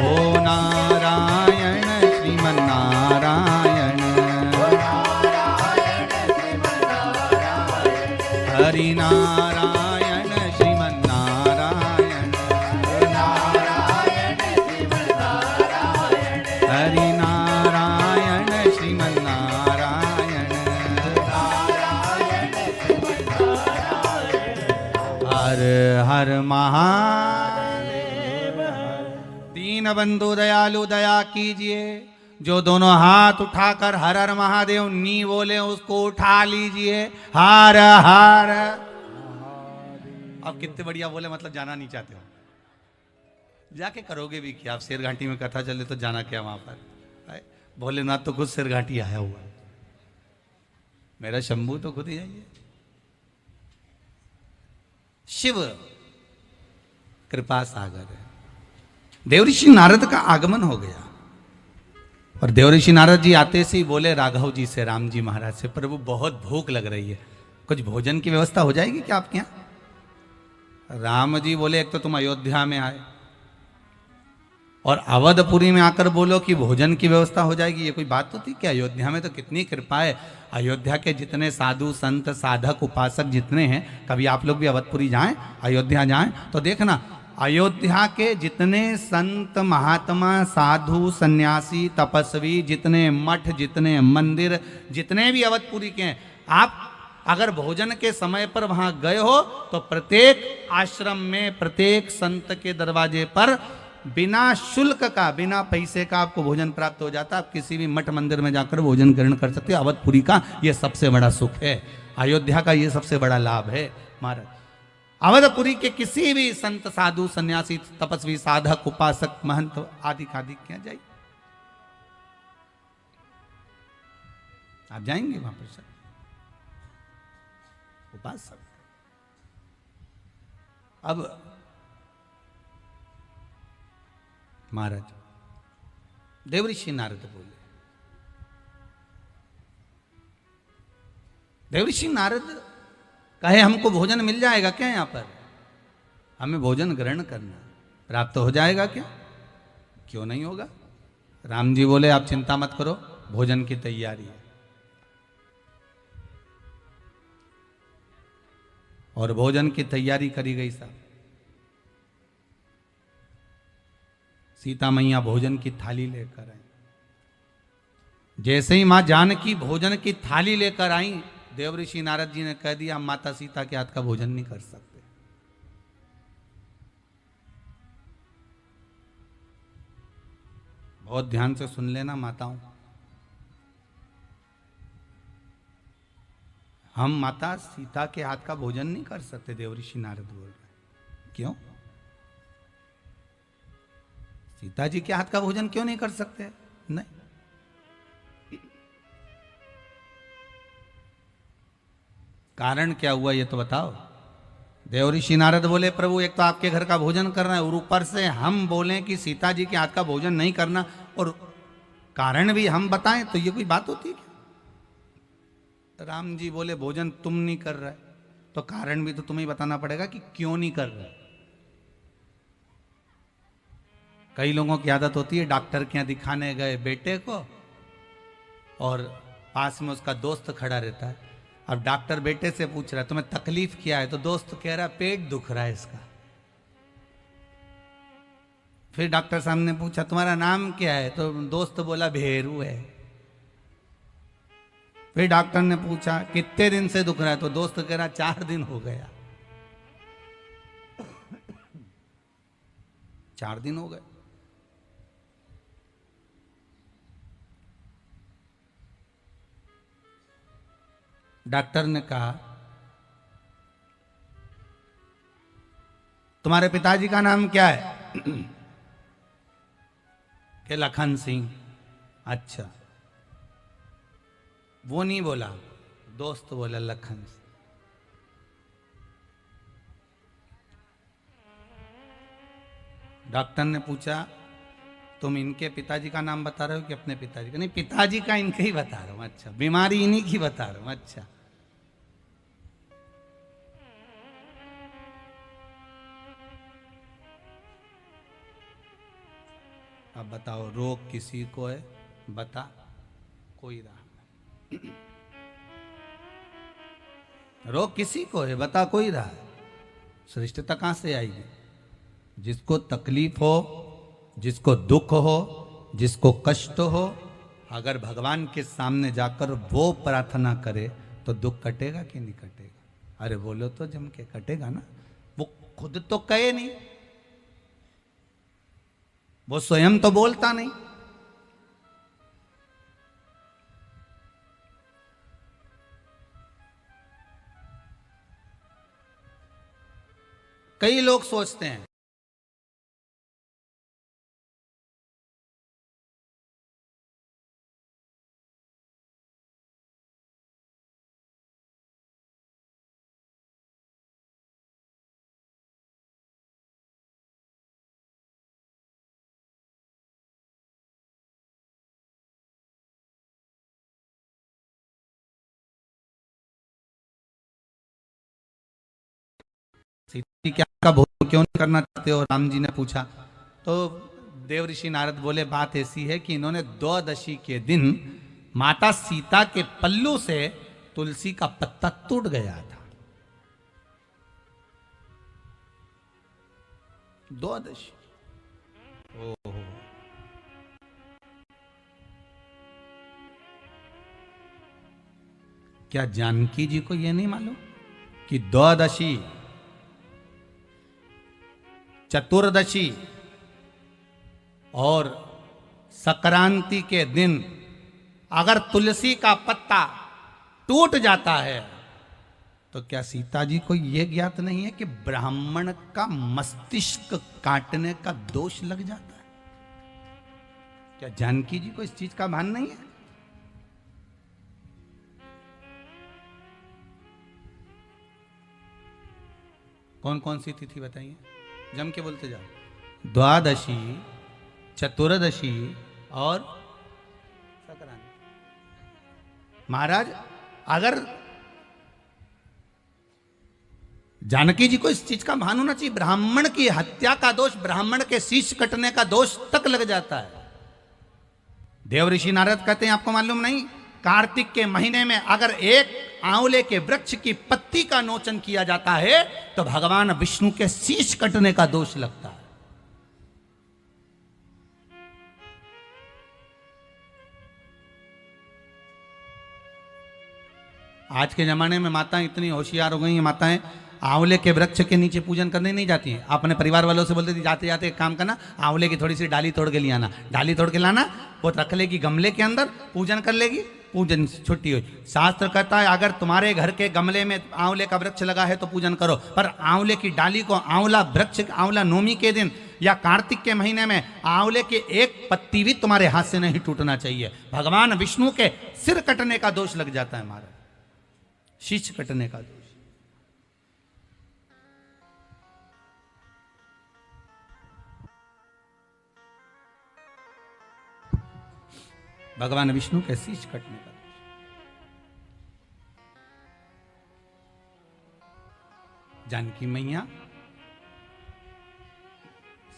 ओ नारायण श्रीमन्नारायण हरि नारायण श्रीमन्नारायण हरि नारायण श्रीमन्नारायण हर हर महादेव दीन बंधु दयालु दया कीजिए। जो दोनों हाथ उठाकर हर हर महादेव नी बोले उसको उठा लीजिए। हर हर अब कितने बढ़िया बोले, मतलब जाना नहीं चाहते हो, जाके करोगे भी क्या? आप शेरघाटी में कथा चले तो जाना क्या वहां पर? भोलेनाथ तो खुद शेरघाटी आया हुआ है, मेरा शंभू तो खुद ही जाइए। शिव कृपा सागर है। देवऋषि नारद का आगमन हो गया और देवऋषि नारद जी आते से ही बोले राघव जी से, राम जी महाराज से, प्रभु बहुत भूख लग रही है, कुछ भोजन की व्यवस्था हो जाएगी क्या आपके यहाँ? राम जी बोले एक तो तुम अयोध्या में आए और अवधपुरी में आकर बोलो कि भोजन की व्यवस्था हो जाएगी, ये कोई बात होती क्या? अयोध्या में तो कितनी कृपा है। अयोध्या के जितने साधु संत साधक उपासक जितने हैं, कभी आप लोग भी अवधपुरी जाएं, अयोध्या जाएं तो देखना, अयोध्या के जितने संत महात्मा साधु सन्यासी तपस्वी, जितने मठ जितने मंदिर जितने भी अवधपुरी के हैं, आप अगर भोजन के समय पर वहां गए हो तो प्रत्येक आश्रम में प्रत्येक संत के दरवाजे पर बिना शुल्क का बिना पैसे का आपको भोजन प्राप्त हो जाता है। आप किसी भी मठ मंदिर में जाकर भोजन ग्रहण कर सकते हो। अवधपुरी का यह सबसे बड़ा सुख है, अयोध्या का यह सबसे बड़ा लाभ है महाराज। अवधपुरी के किसी भी संत साधु सन्यासी तपस्वी साधक उपासक महंत आदि आदि क्या जाइए, आप जाएंगे वहां पर सर उपासक। अब महाराज देवऋषि नारद बोले, देवऋषि नारद कहे हमको भोजन मिल जाएगा क्या? यहां पर हमें भोजन ग्रहण करना प्राप्त हो जाएगा क्या? क्यों नहीं होगा? राम जी बोले आप चिंता मत करो, भोजन की तैयारी है। और भोजन की तैयारी करी गई साहब। सीता मैया भोजन की थाली लेकर आई। जैसे ही मां जानकी भोजन की थाली लेकर आई, देवऋषि नारद जी ने कह दिया हम माता सीता के हाथ का भोजन नहीं कर सकते। बहुत ध्यान से सुन लेना माताओं, हम माता सीता के हाथ का भोजन नहीं कर सकते। देवऋषि नारद बोल रहे, क्यों? सीता जी के हाथ का भोजन क्यों नहीं कर सकते? नहीं, कारण क्या हुआ ये तो बताओ। देवऋषि नारद बोले प्रभु एक तो आपके घर का भोजन करना है और ऊपर से हम बोलें कि सीता जी के हाथ का भोजन नहीं करना और कारण भी हम बताएं, तो ये कोई बात होती है क्या? राम जी बोले भोजन तुम नहीं कर रहे तो कारण भी तो तुम्हें बताना पड़ेगा कि क्यों नहीं कर रहे। कई लोगों की आदत होती है, डॉक्टर के यहाँ दिखाने गए बेटे को और पास में उसका दोस्त खड़ा रहता है। अब डॉक्टर बेटे से पूछ रहा है तुम्हें तकलीफ क्या है, तो दोस्त कह रहा है पेट दुख रहा है इसका। फिर डॉक्टर साहब ने पूछा तुम्हारा नाम क्या है, तो दोस्त बोला भेरू है। फिर डॉक्टर ने पूछा कितने दिन से दुख रहा है, तो दोस्त कह रहा 4 दिन हो गया। 4 दिन हो गए। डॉक्टर ने कहा तुम्हारे पिताजी का नाम क्या है? कि लखन सिंह। अच्छा, वो नहीं बोला, दोस्त बोला लखन सिंह। डॉक्टर ने पूछा तुम इनके पिताजी का नाम बता रहे हो कि अपने पिताजी का? नहीं, पिताजी का इनके ही बता रहा हूं। अच्छा, बीमारी इन्हीं की बता रहा हूं। अच्छा, अब बताओ रोग किसी को है, बता कोई रहा। रोग किसी को है, बता कोई रहा। श्रेष्ठता कहां से आएगी? जिसको तकलीफ हो, जिसको दुख हो, जिसको कष्ट हो, अगर भगवान के सामने जाकर वो प्रार्थना करे तो दुख कटेगा कि नहीं कटेगा? अरे बोलो तो जम के कटेगा ना। वो खुद तो कहे नहीं, वो स्वयं तो बोलता नहीं। कई लोग सोचते हैं सीता जी क्या का भोजन क्यों नहीं करना चाहते हो, राम जी ने पूछा। तो देव ऋषि नारद बोले बात ऐसी है कि इन्होंने द्वादशी के दिन माता सीता के पल्लू से तुलसी का पत्ता टूट गया था। द्वादशी। ओहो, क्या जानकी जी को यह नहीं मालूम कि द्वादशी, चतुर्दशी और संक्रांति के दिन अगर तुलसी का पत्ता टूट जाता है तो क्या सीता जी को यह ज्ञात नहीं है कि ब्राह्मण का मस्तिष्क काटने का दोष लग जाता है? क्या जानकी जी को इस चीज का भान नहीं है? कौन कौन सी तिथि बताइए, जम के बोलते जाओ। द्वादशी, चतुर्दशी और संक्रांति। महाराज, अगर जानकी जी को इस चीज का भान होना चाहिए, ब्राह्मण की हत्या का दोष, ब्राह्मण के शीश कटने का दोष तक लग जाता है। देव ऋषि नारद कहते हैं आपको मालूम नहीं, कार्तिक के महीने में अगर एक आंवले के वृक्ष की पत्ती का नोचन किया जाता है तो भगवान विष्णु के शीश कटने का दोष लगता है। आज के जमाने में माताएं इतनी होशियार हो गई हैं, माताएं आंवले के वृक्ष के नीचे पूजन करने नहीं जाती हैं। अपने परिवार वालों से बोलती थी जाते जाते एक काम करना, आंवले की थोड़ी सी डाली तोड़ के ले आना, डाली तोड़ के लाना, वो रख लेगी गमले के अंदर, पूजन कर लेगी, पूजन छुट्टी हुई। शास्त्र कहता है अगर तुम्हारे घर के गमले में आंवले का वृक्ष लगा है तो पूजन करो, पर आंवले की डाली को आंवला वृक्ष, आंवला नवमी के दिन या कार्तिक के महीने में आंवले के एक पत्ती भी तुम्हारे हाथ से नहीं टूटना चाहिए। भगवान विष्णु के सिर कटने का दोष लग जाता है, हमारा शीश कटने का दोष। भगवान विष्णु के शीश कटने का दोष। जानकी मैया,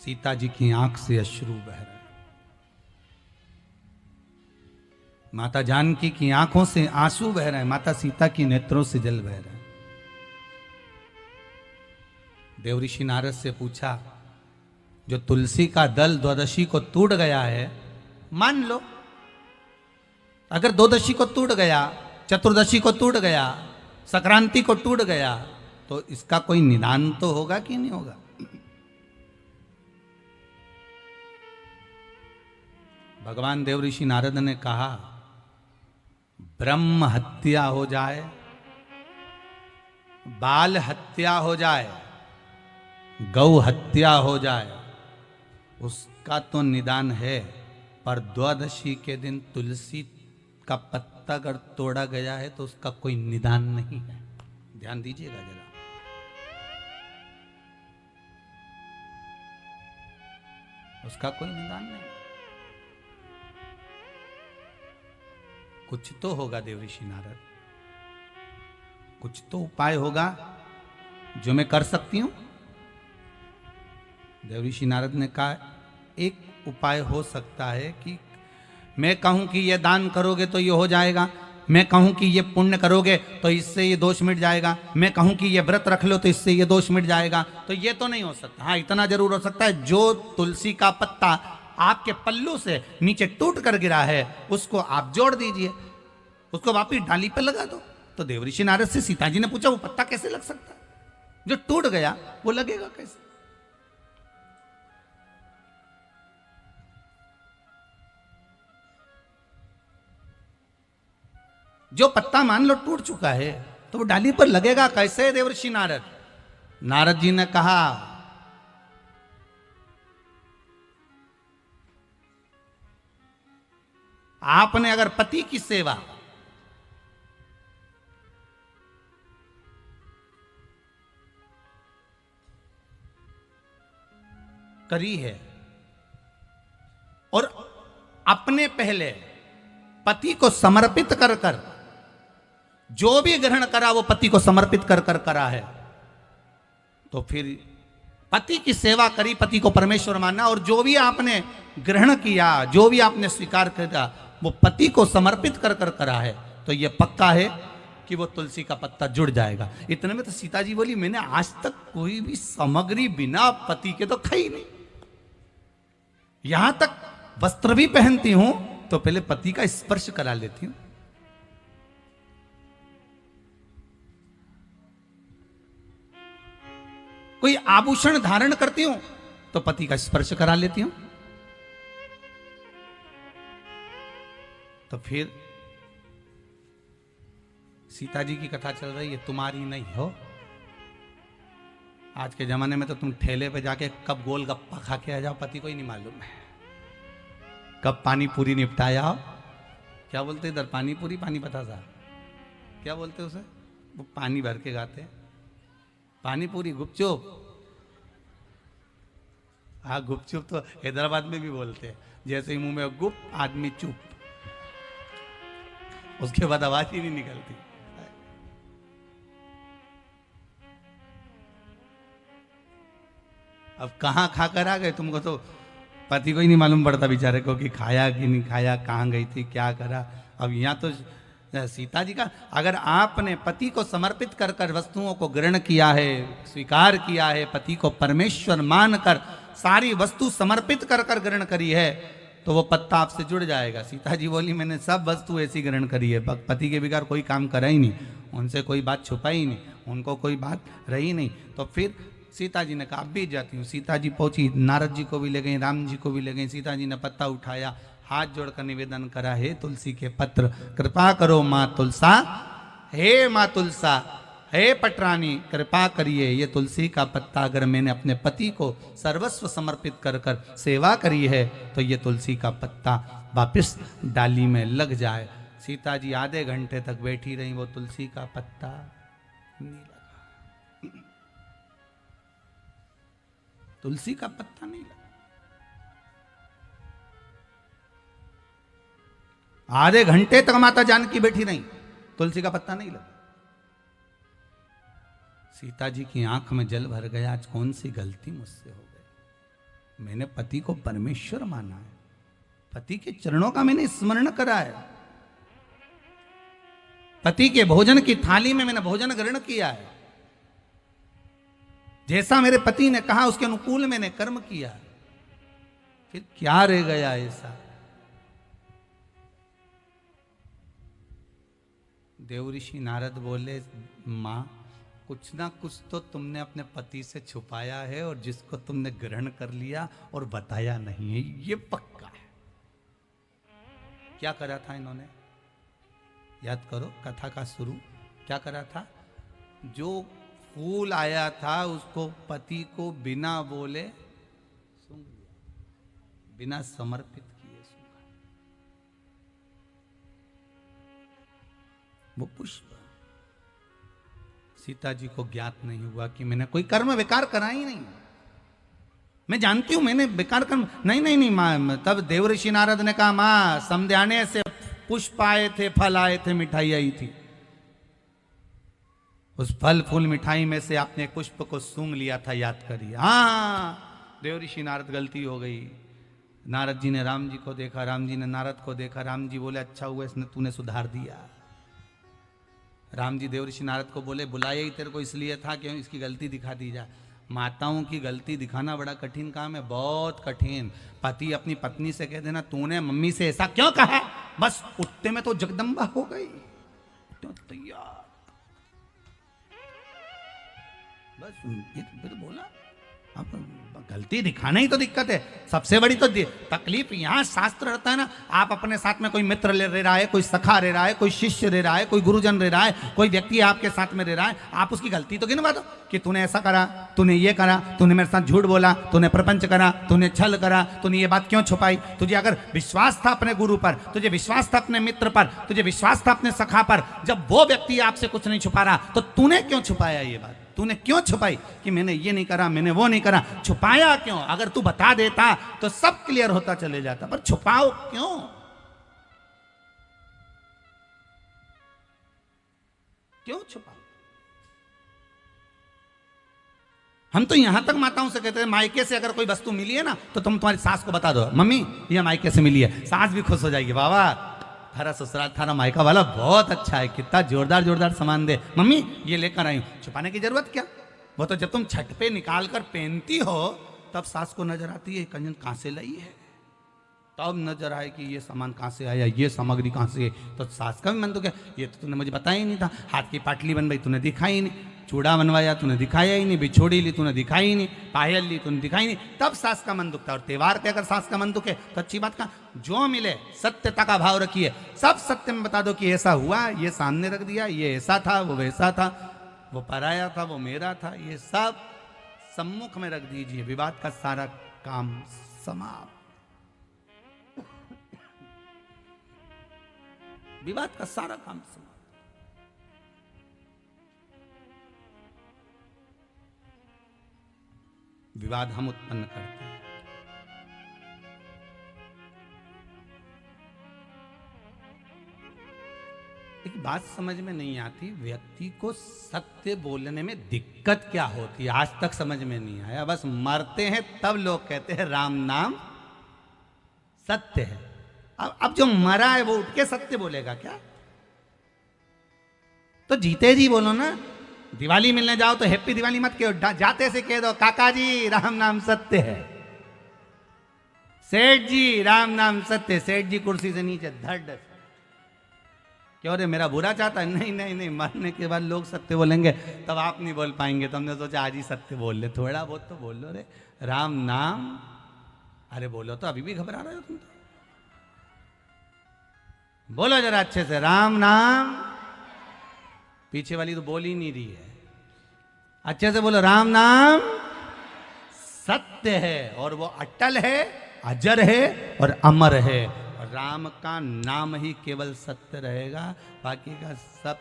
सीता जी की आंख से अश्रु बह रहे, माता जानकी की आंखों से आंसू बह रहे हैं, माता सीता की नेत्रों से जल बह रहे हैं। देव ऋषि नारद से पूछा, जो तुलसी का दल द्वादशी को टूट गया है, मान लो अगर द्वादशी को टूट गया, चतुर्दशी को टूट गया, संक्रांति को टूट गया, तो इसका कोई निदान तो होगा कि नहीं होगा? भगवान देव ऋषि नारद ने कहा, ब्रह्म हत्या हो जाए, बाल हत्या हो जाए, गौ हत्या हो जाए, उसका तो निदान है, पर द्वादशी के दिन तुलसी का पत्ता अगर तोड़ा गया है तो उसका कोई निदान नहीं है। ध्यान दीजिएगा जरा। उसका कोई निदान नहीं। कुछ तो होगा देव ऋषि नारद, कुछ तो उपाय होगा जो मैं कर सकती हूं। देव ऋषि नारद ने कहा, एक उपाय हो सकता है कि मैं कहूं कि ये दान करोगे तो ये हो जाएगा, मैं कहूं कि ये पुण्य करोगे तो इससे ये दोष मिट जाएगा, मैं कहूं कि ये व्रत रख लो तो इससे ये दोष मिट जाएगा, तो ये तो नहीं हो सकता। हाँ, इतना जरूर हो सकता है, जो तुलसी का पत्ता आपके पल्लू से नीचे टूट कर गिरा है उसको आप जोड़ दीजिए, उसको वापिस डाली पर लगा दो। तो देव ऋषि नारद से सीता जी ने पूछा, वो पत्ता कैसे लग सकता है? जो टूट गया वो लगेगा कैसे? जो पत्ता मान लो टूट चुका है तो वो डाली पर लगेगा कैसे देवर्षि नारद? नारद जी ने कहा, आपने अगर पति की सेवा करी है और अपने पहले पति को समर्पित कर कर जो भी ग्रहण करा वो पति को समर्पित कर कर करा है, तो फिर पति की सेवा करी, पति को परमेश्वर मानना, और जो भी आपने ग्रहण किया, जो भी आपने स्वीकार किया, वो पति को समर्पित कर कर करा है, तो ये पक्का है कि वो तुलसी का पत्ता जुड़ जाएगा। इतने में तो सीता जी बोली, मैंने आज तक कोई भी सामग्री बिना पति के तो खाई नहीं, यहां तक वस्त्र भी पहनती हूं तो पहले पति का स्पर्श करा लेती हूं। कोई आभूषण धारण करती हूं तो पति का स्पर्श करा लेती हूं। तो फिर सीता जी की कथा चल रही है, तुम्हारी नहीं हो। आज के जमाने में तो तुम ठेले पे जाके कब गोलगप्पा खा के आ जाओ पति को ही नहीं मालूम है, कब पानी पूरी निपटाया हो। क्या बोलते इधर, पानी पूरी, पानी बतासा, क्या बोलते उसे, वो पानी भर के गाते हैं, पानी पूरी, गुपचुप। हाँ गुपचुप तो हैदराबाद में भी बोलते हैं, जैसे ही मुंह में गुप आदमी चुप, उसके बाद आवाज ही नहीं निकलती। अब कहां खाकर आ गए, तुमको तो पति को ही नहीं मालूम पड़ता बेचारे को कि खाया कि नहीं खाया, कहां गई थी, क्या करा। अब यहाँ तो सीता जी का, अगर आपने पति को समर्पित कर कर वस्तुओं को ग्रहण किया है, स्वीकार किया है, पति को परमेश्वर मानकर सारी वस्तु समर्पित कर कर ग्रहण करी है, तो वो पत्ता आपसे जुड़ जाएगा। सीता जी बोली, मैंने सब वस्तु ऐसी ग्रहण करी है, पति के बिगाड़ कोई काम करा ही नहीं, उनसे कोई बात छुपाई नहीं, उनको कोई बात रही नहीं। तो फिर सीता जी ने कहा अब भी जाती हूँ। सीता जी पहुंची, नारद जी को भी ले गई, राम जी को भी ले गई। सीता जी ने पत्ता उठाया, हाथ जोड़कर निवेदन करा, हे तुलसी के पत्र, कृपा करो माँ तुलसा, हे माँ तुलसा, हे पटरानी, कृपा करिए, ये तुलसी का पत्ता अगर मैंने अपने पति को सर्वस्व समर्पित कर कर सेवा करी है तो ये तुलसी का पत्ता वापिस डाली में लग जाए। सीता जी आधे घंटे तक बैठी रही, वो तुलसी का पत्ता नहीं लगा, तुलसी का पत्ता नहीं लगा। आधे घंटे तक माता जानकी बैठी रही, तुलसी का पत्ता नहीं लगा। सीता जी की आंख में जल भर गया, आज कौन सी गलती मुझसे हो गई। मैंने पति को परमेश्वर माना है, पति के चरणों का मैंने स्मरण करा है, पति के भोजन की थाली में मैंने भोजन ग्रहण किया है, जैसा मेरे पति ने कहा उसके अनुकूल मैंने कर्म किया, फिर क्या रह गया ऐसा। देव ऋषि नारद बोले, मां कुछ ना कुछ तो तुमने अपने पति से छुपाया है, और जिसको तुमने ग्रहण कर लिया और बताया नहीं है, ये पक्का है। क्या करा था इन्होंने, याद करो कथा का शुरू क्या करा था। जो फूल आया था उसको पति को बिना बोले सूंघ लिया, बिना समर्पित किए सूंघा। वो पुष्प सीता जी को ज्ञात नहीं हुआ कि मैंने कोई कर्म बेकार करा ही नहीं। मैं जानती हूं मैंने बेकार कर्म नहीं नहीं नहीं मां। तब देवऋषि नारद ने कहा, मां समध्याने से पुष्प आए थे, फल आए थे, मिठाई आई थी, उस फल फूल मिठाई में से आपने पुष्प को सूंघ लिया था, याद करिए। हाँ देवऋषि नारद गलती हो गई। नारद जी ने राम जी को देखा, राम जी ने नारद को देखा, राम जी बोले अच्छा हुआ इसने तूने सुधार दिया। राम जी देवऋषि नारद को बोले, बुलाया ही तेरे को इसलिए था कि इसकी गलती दिखा दी जाए। माताओं की गलती दिखाना बड़ा कठिन काम है, बहुत कठिन। पति अपनी पत्नी से कह देना तूने मम्मी से ऐसा क्यों कहा, बस उठते में तो जगदम्बा हो गई, तैयार बस ये तो बोला। अब गलती दिखाना ही तो दिक्कत है। सबसे बड़ी तो तकलीफ यहाँ शास्त्र रहता है ना, आप अपने साथ में कोई मित्र रह रहा है, कोई सखा रह रहा है, कोई शिष्य रह रहा है, कोई गुरुजन रह रहा है, कोई व्यक्ति आपके साथ में रह रहा है, आप उसकी गलती तो गिनवा दो कि तूने ऐसा करा, तूने ये करा, तूने मेरे साथ झूठ बोला, तूने प्रपंच करा, तूने छल करा, तूने ये बात क्यों छुपाई। तुझे अगर विश्वास था अपने गुरु पर, तुझे विश्वास था अपने मित्र पर, तुझे विश्वास था अपने सखा पर, जब वो व्यक्ति आपसे कुछ नहीं छुपा रहा तो तूने क्यों छुपाया ये बात, तूने क्यों छुपाई कि मैंने ये नहीं करा, मैंने वो नहीं करा। छुपाया क्यों? अगर तू बता देता तो सब क्लियर होता चले जाता, पर छुपाओ क्यों? क्यों छुपाओ? हम तो यहां तक माताओं से कहते हैं मायके से अगर कोई वस्तु मिली है ना तो तुम तुम्हारी सास को बता दो, मम्मी ये मायके से मिली है। सास भी खुश हो जाएगी, बाबा थारा ससुराल थारा मायका वाला बहुत अच्छा है, कितना जोरदार जोरदार सामान दे, मम्मी ये लेकर आई हूं। छुपाने की जरूरत क्या, वो तो जब तुम छठ पे निकाल कर पहनती हो तब सास को नजर आती है कंजन कहां से लाई है, तब नजर आए कि ये सामान कहाँ से आया, ये सामग्री कहाँ से है। तो सास का भी मन तो क्या, ये तो तूने मुझे बताया ही नहीं था, हाथ की पाटली बनवाई तूने दिखाई ही नहीं, चूड़ा बनवाया तूने दिखाया ही नहीं, बिछोड़ी ली तूने दिखाई ही नहीं, पायल ली तूने दिखाई नहीं, तब सास का मन दुखता है। और त्योहार पे अगर सास का मन दुखे तो अच्छी बात का, जो मिले सत्यता का भाव रखिए, सब सत्य में बता दो कि ऐसा हुआ, ये सामने रख दिया, ये ऐसा था, वो वैसा था, वो पराया था, वो मेरा था, ये सब सम्मुख में रख दीजिए, विवाद का सारा काम समाप्त। विवाद का सारा काम समाप्त। विवाद हम उत्पन्न करते हैं। एक बात समझ में नहीं आती, व्यक्ति को सत्य बोलने में दिक्कत क्या होती है, आज तक समझ में नहीं आया। बस मरते हैं तब लोग कहते हैं राम नाम सत्य है। अब जो मरा है वो उठ के सत्य बोलेगा क्या? तो जीते जी बोलो ना। दिवाली मिलने जाओ तो हैप्पी दिवाली मत कहो, जाते से कह दो काका जी राम नाम सत्य है, सेठ जी राम नाम सत्य। सेठ जी कुर्सी से नीचे धड़, क्यों रे मेरा बुरा चाहता है? नहीं नहीं नहीं, मरने के बाद लोग सत्य बोलेंगे तब आप नहीं बोल पाएंगे, तो हमने सोचा आज ही सत्य बोल ले, थोड़ा बहुत तो बोल लो रे राम नाम। अरे बोलो तो, अभी भी घबरा रहे हो तुम तो, बोलो जरा अच्छे से राम नाम। पीछे वाली तो बोल ही नहीं रही है, अच्छे से बोलो राम नाम सत्य है, और वो अटल है, अजर है और अमर है। और राम का नाम ही केवल सत्य रहेगा, बाकी का सब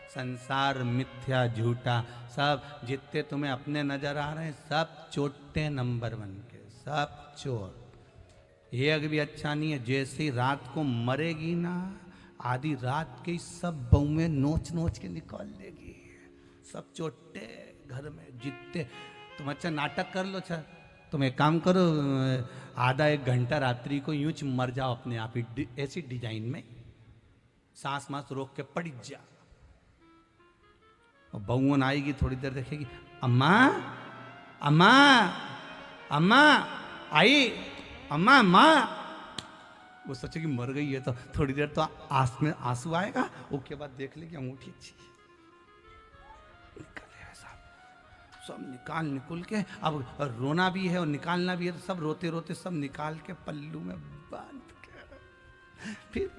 संसार मिथ्या झूठा, सब जितने तुम्हें अपने नजर आ रहे हैं सब चोटे नंबर 1 के, सब चोर। एक भी अच्छा नहीं है। जैसे रात को मरेगी ना, आधी रात के सब बहुएं नोच नोच के निकाल लेगी, सब चोटे घर में जितने। तुम अच्छा नाटक कर लो, अच्छा तुम एक काम करो, आधा 1 घंटा रात्रि को यूं मर जाओ अपने आप ही, ऐसी डिजाइन में सांस मास रोक के पड़ जा। और बहुओं आएगी, थोड़ी देर देखेगी, अम्मा अम्मा अम्मा आई, अम्मा अम्मा। वो सोचेगी मर गई है, तो थोड़ी देर तो आंख में आंसू आएगा, उसके बाद देख लेगी अंगूठी अच्छी सब निकाल निकुल के। अब रोना भी है और निकालना भी है, तो सब रोते रोते सब निकाल के पल्लू में बांध के फिर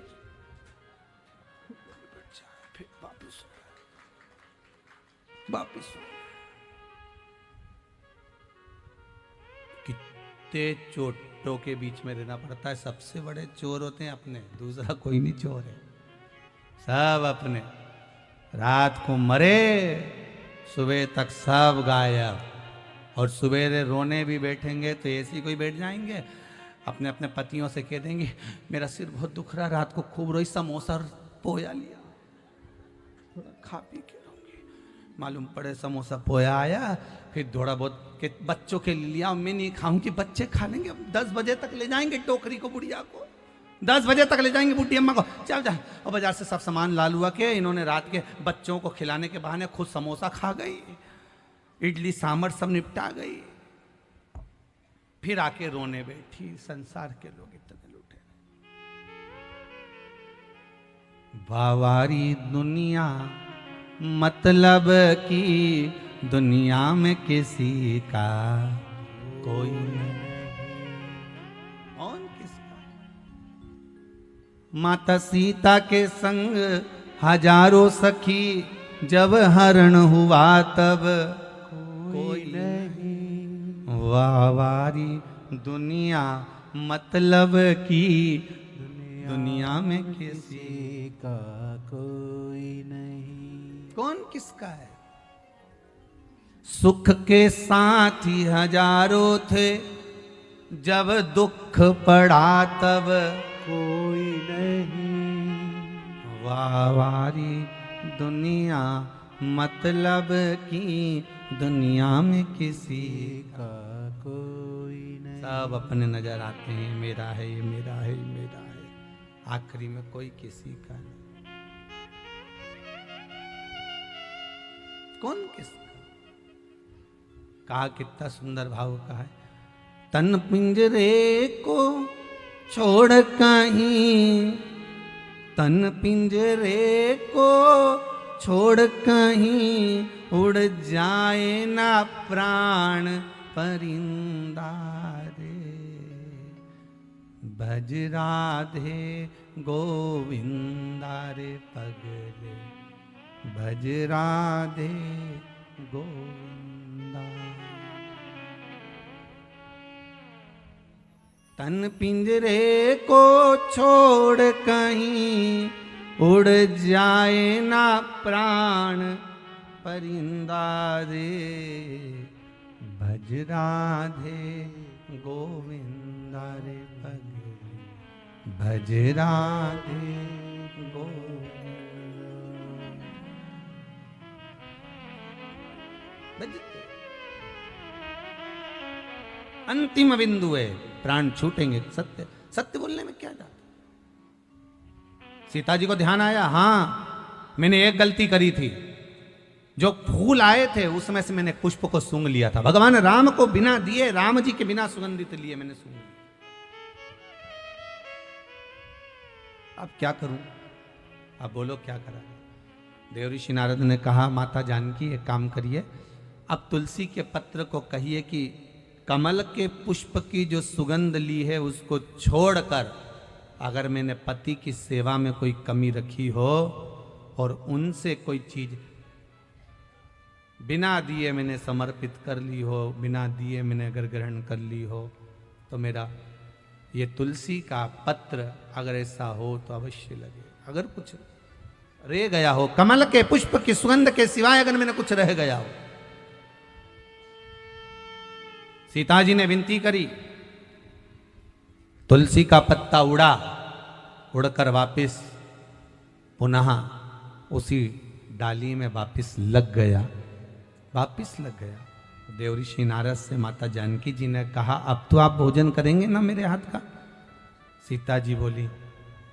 वापिस कितने चोटों के बीच में रहना पड़ता है। सबसे बड़े चोर होते हैं अपने, दूसरा कोई नहीं चोर है, सब अपने। रात को मरे, सुबह तक सब गायब, और सवेरे रोने भी बैठेंगे तो ऐसे ही कोई बैठ जाएंगे, अपने अपने पतियों से कह देंगे मेरा सिर बहुत दुख रहा, रात को खूब रोई, समोसा पोया लिया, थोड़ा खा पी के रहूंगी। मालूम पड़े समोसा पोया आया, फिर थोड़ा बहुत के बच्चों के लिए लिया, मैं नहीं खाऊंगी, बच्चे खा लेंगे। 10 बजे तक ले जाएंगे टोकरी को, बुढ़िया को 10 बजे तक ले जाएंगे, बुढ़ी अम्मा को चल जा। और बाजार से सब सामान ला लुआ के इन्होंने रात के बच्चों को खिलाने के बहाने खुद समोसा खा गई, इडली सांभर सब निपटा गई, फिर आके रोने बैठी। संसार के लोग इतने लूटे। बावारी दुनिया मतलब की दुनिया में किसी का कोई नहीं। माता सीता के संग हजारों सखी, जब हरण हुआ तब कोई नहीं। वावारी दुनिया मतलब की दुनिया में किसी का कोई नहीं। कौन किसका है? सुख के साथी हजारों थे, जब दुख पड़ा तब कोई नहीं। वावारी दुनिया मतलब की दुनिया में किसी का कोई नहीं। सब अपने नजर आते हैं, मेरा है ये, मेरा है ये, मेरा है। आखिरी में कोई किसी का नहीं। कौन किसका? कहा कितना सुंदर भाव कहा है, तन पिंजरे को छोड़ कहीं, तन पिंजरे को छोड़ कहीं, उड़ जाए ना प्राण परिंदा रे। भज राधे गोविंदा रे पगले, भज राधे गोविंदा। तन पिंजरे को छोड़ कहीं, उड़ जाए ना प्राण परिंदा रे। भज राधे गोविंदा रे पगले, भज राधे गोविंदा। अंतिम बिंदु है, प्राण छूटेंगे। सत्य सत्य बोलने में क्या जाता। सीता जी को ध्यान आया, हां मैंने एक गलती करी थी, जो फूल आए थे उसमें से मैंने पुष्प को सूंघ लिया था। भगवान राम को बिना दिए, राम जी के बिना सुगंधित लिए मैंने सूंघ लिया। अब क्या करूं? अब बोलो क्या करा? देव ऋषि नारद ने कहा, माता जानकी एक काम करिए, अब तुलसी के पत्र को कहिए कि कमल के पुष्प की जो सुगंध ली है उसको छोड़कर, अगर मैंने पति की सेवा में कोई कमी रखी हो और उनसे कोई चीज बिना दिए मैंने समर्पित कर ली हो, बिना दिए मैंने अगर ग्रहण कर ली हो, तो मेरा ये तुलसी का पत्र अगर ऐसा हो तो अवश्य लगे। अगर कुछ रह गया हो, कमल के पुष्प की सुगंध के सिवाय अगर मैंने कुछ रह गया हो। सीता जी ने विनती करी, तुलसी का पत्ता उड़ा, उड़कर वापस पुनः उसी डाली में वापस लग गया, वापस लग गया। देव ऋषि नारद से माता जानकी जी ने कहा, अब तो आप भोजन करेंगे ना मेरे हाथ का? सीता जी बोली,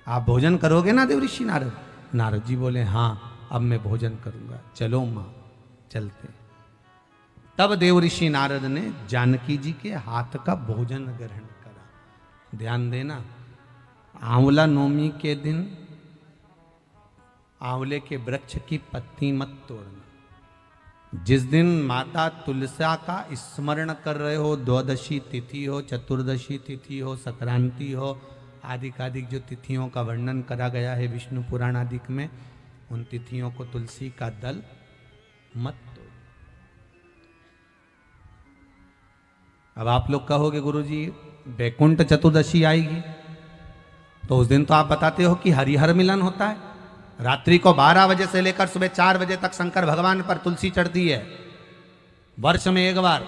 आप भोजन करोगे ना देव ऋषि नारद? नारद जी बोले, हाँ अब मैं भोजन करूंगा। चलो मां, चलते। तब देव ऋषि नारद ने जानकी जी के हाथ का भोजन ग्रहण करा। ध्यान देना, आंवला नवमी के दिन आंवले के वृक्ष की पत्ती मत तोड़ना। जिस दिन माता तुलसा का स्मरण कर रहे हो, द्वादशी तिथि हो, चतुर्दशी तिथि हो, संक्रांति हो, आदिकादिक जो तिथियों का वर्णन करा गया है विष्णु पुराण आदिक में, उन तिथियों को तुलसी का दल मत तोड़। अब आप लोग कहोगे गुरुजी वैकुंठ चतुर्दशी आएगी, तो उस दिन तो आप बताते हो कि हरिहर मिलन होता है। रात्रि को 12 बजे से लेकर सुबह 4 बजे तक शंकर भगवान पर तुलसी चढ़ती है, वर्ष में एक बार।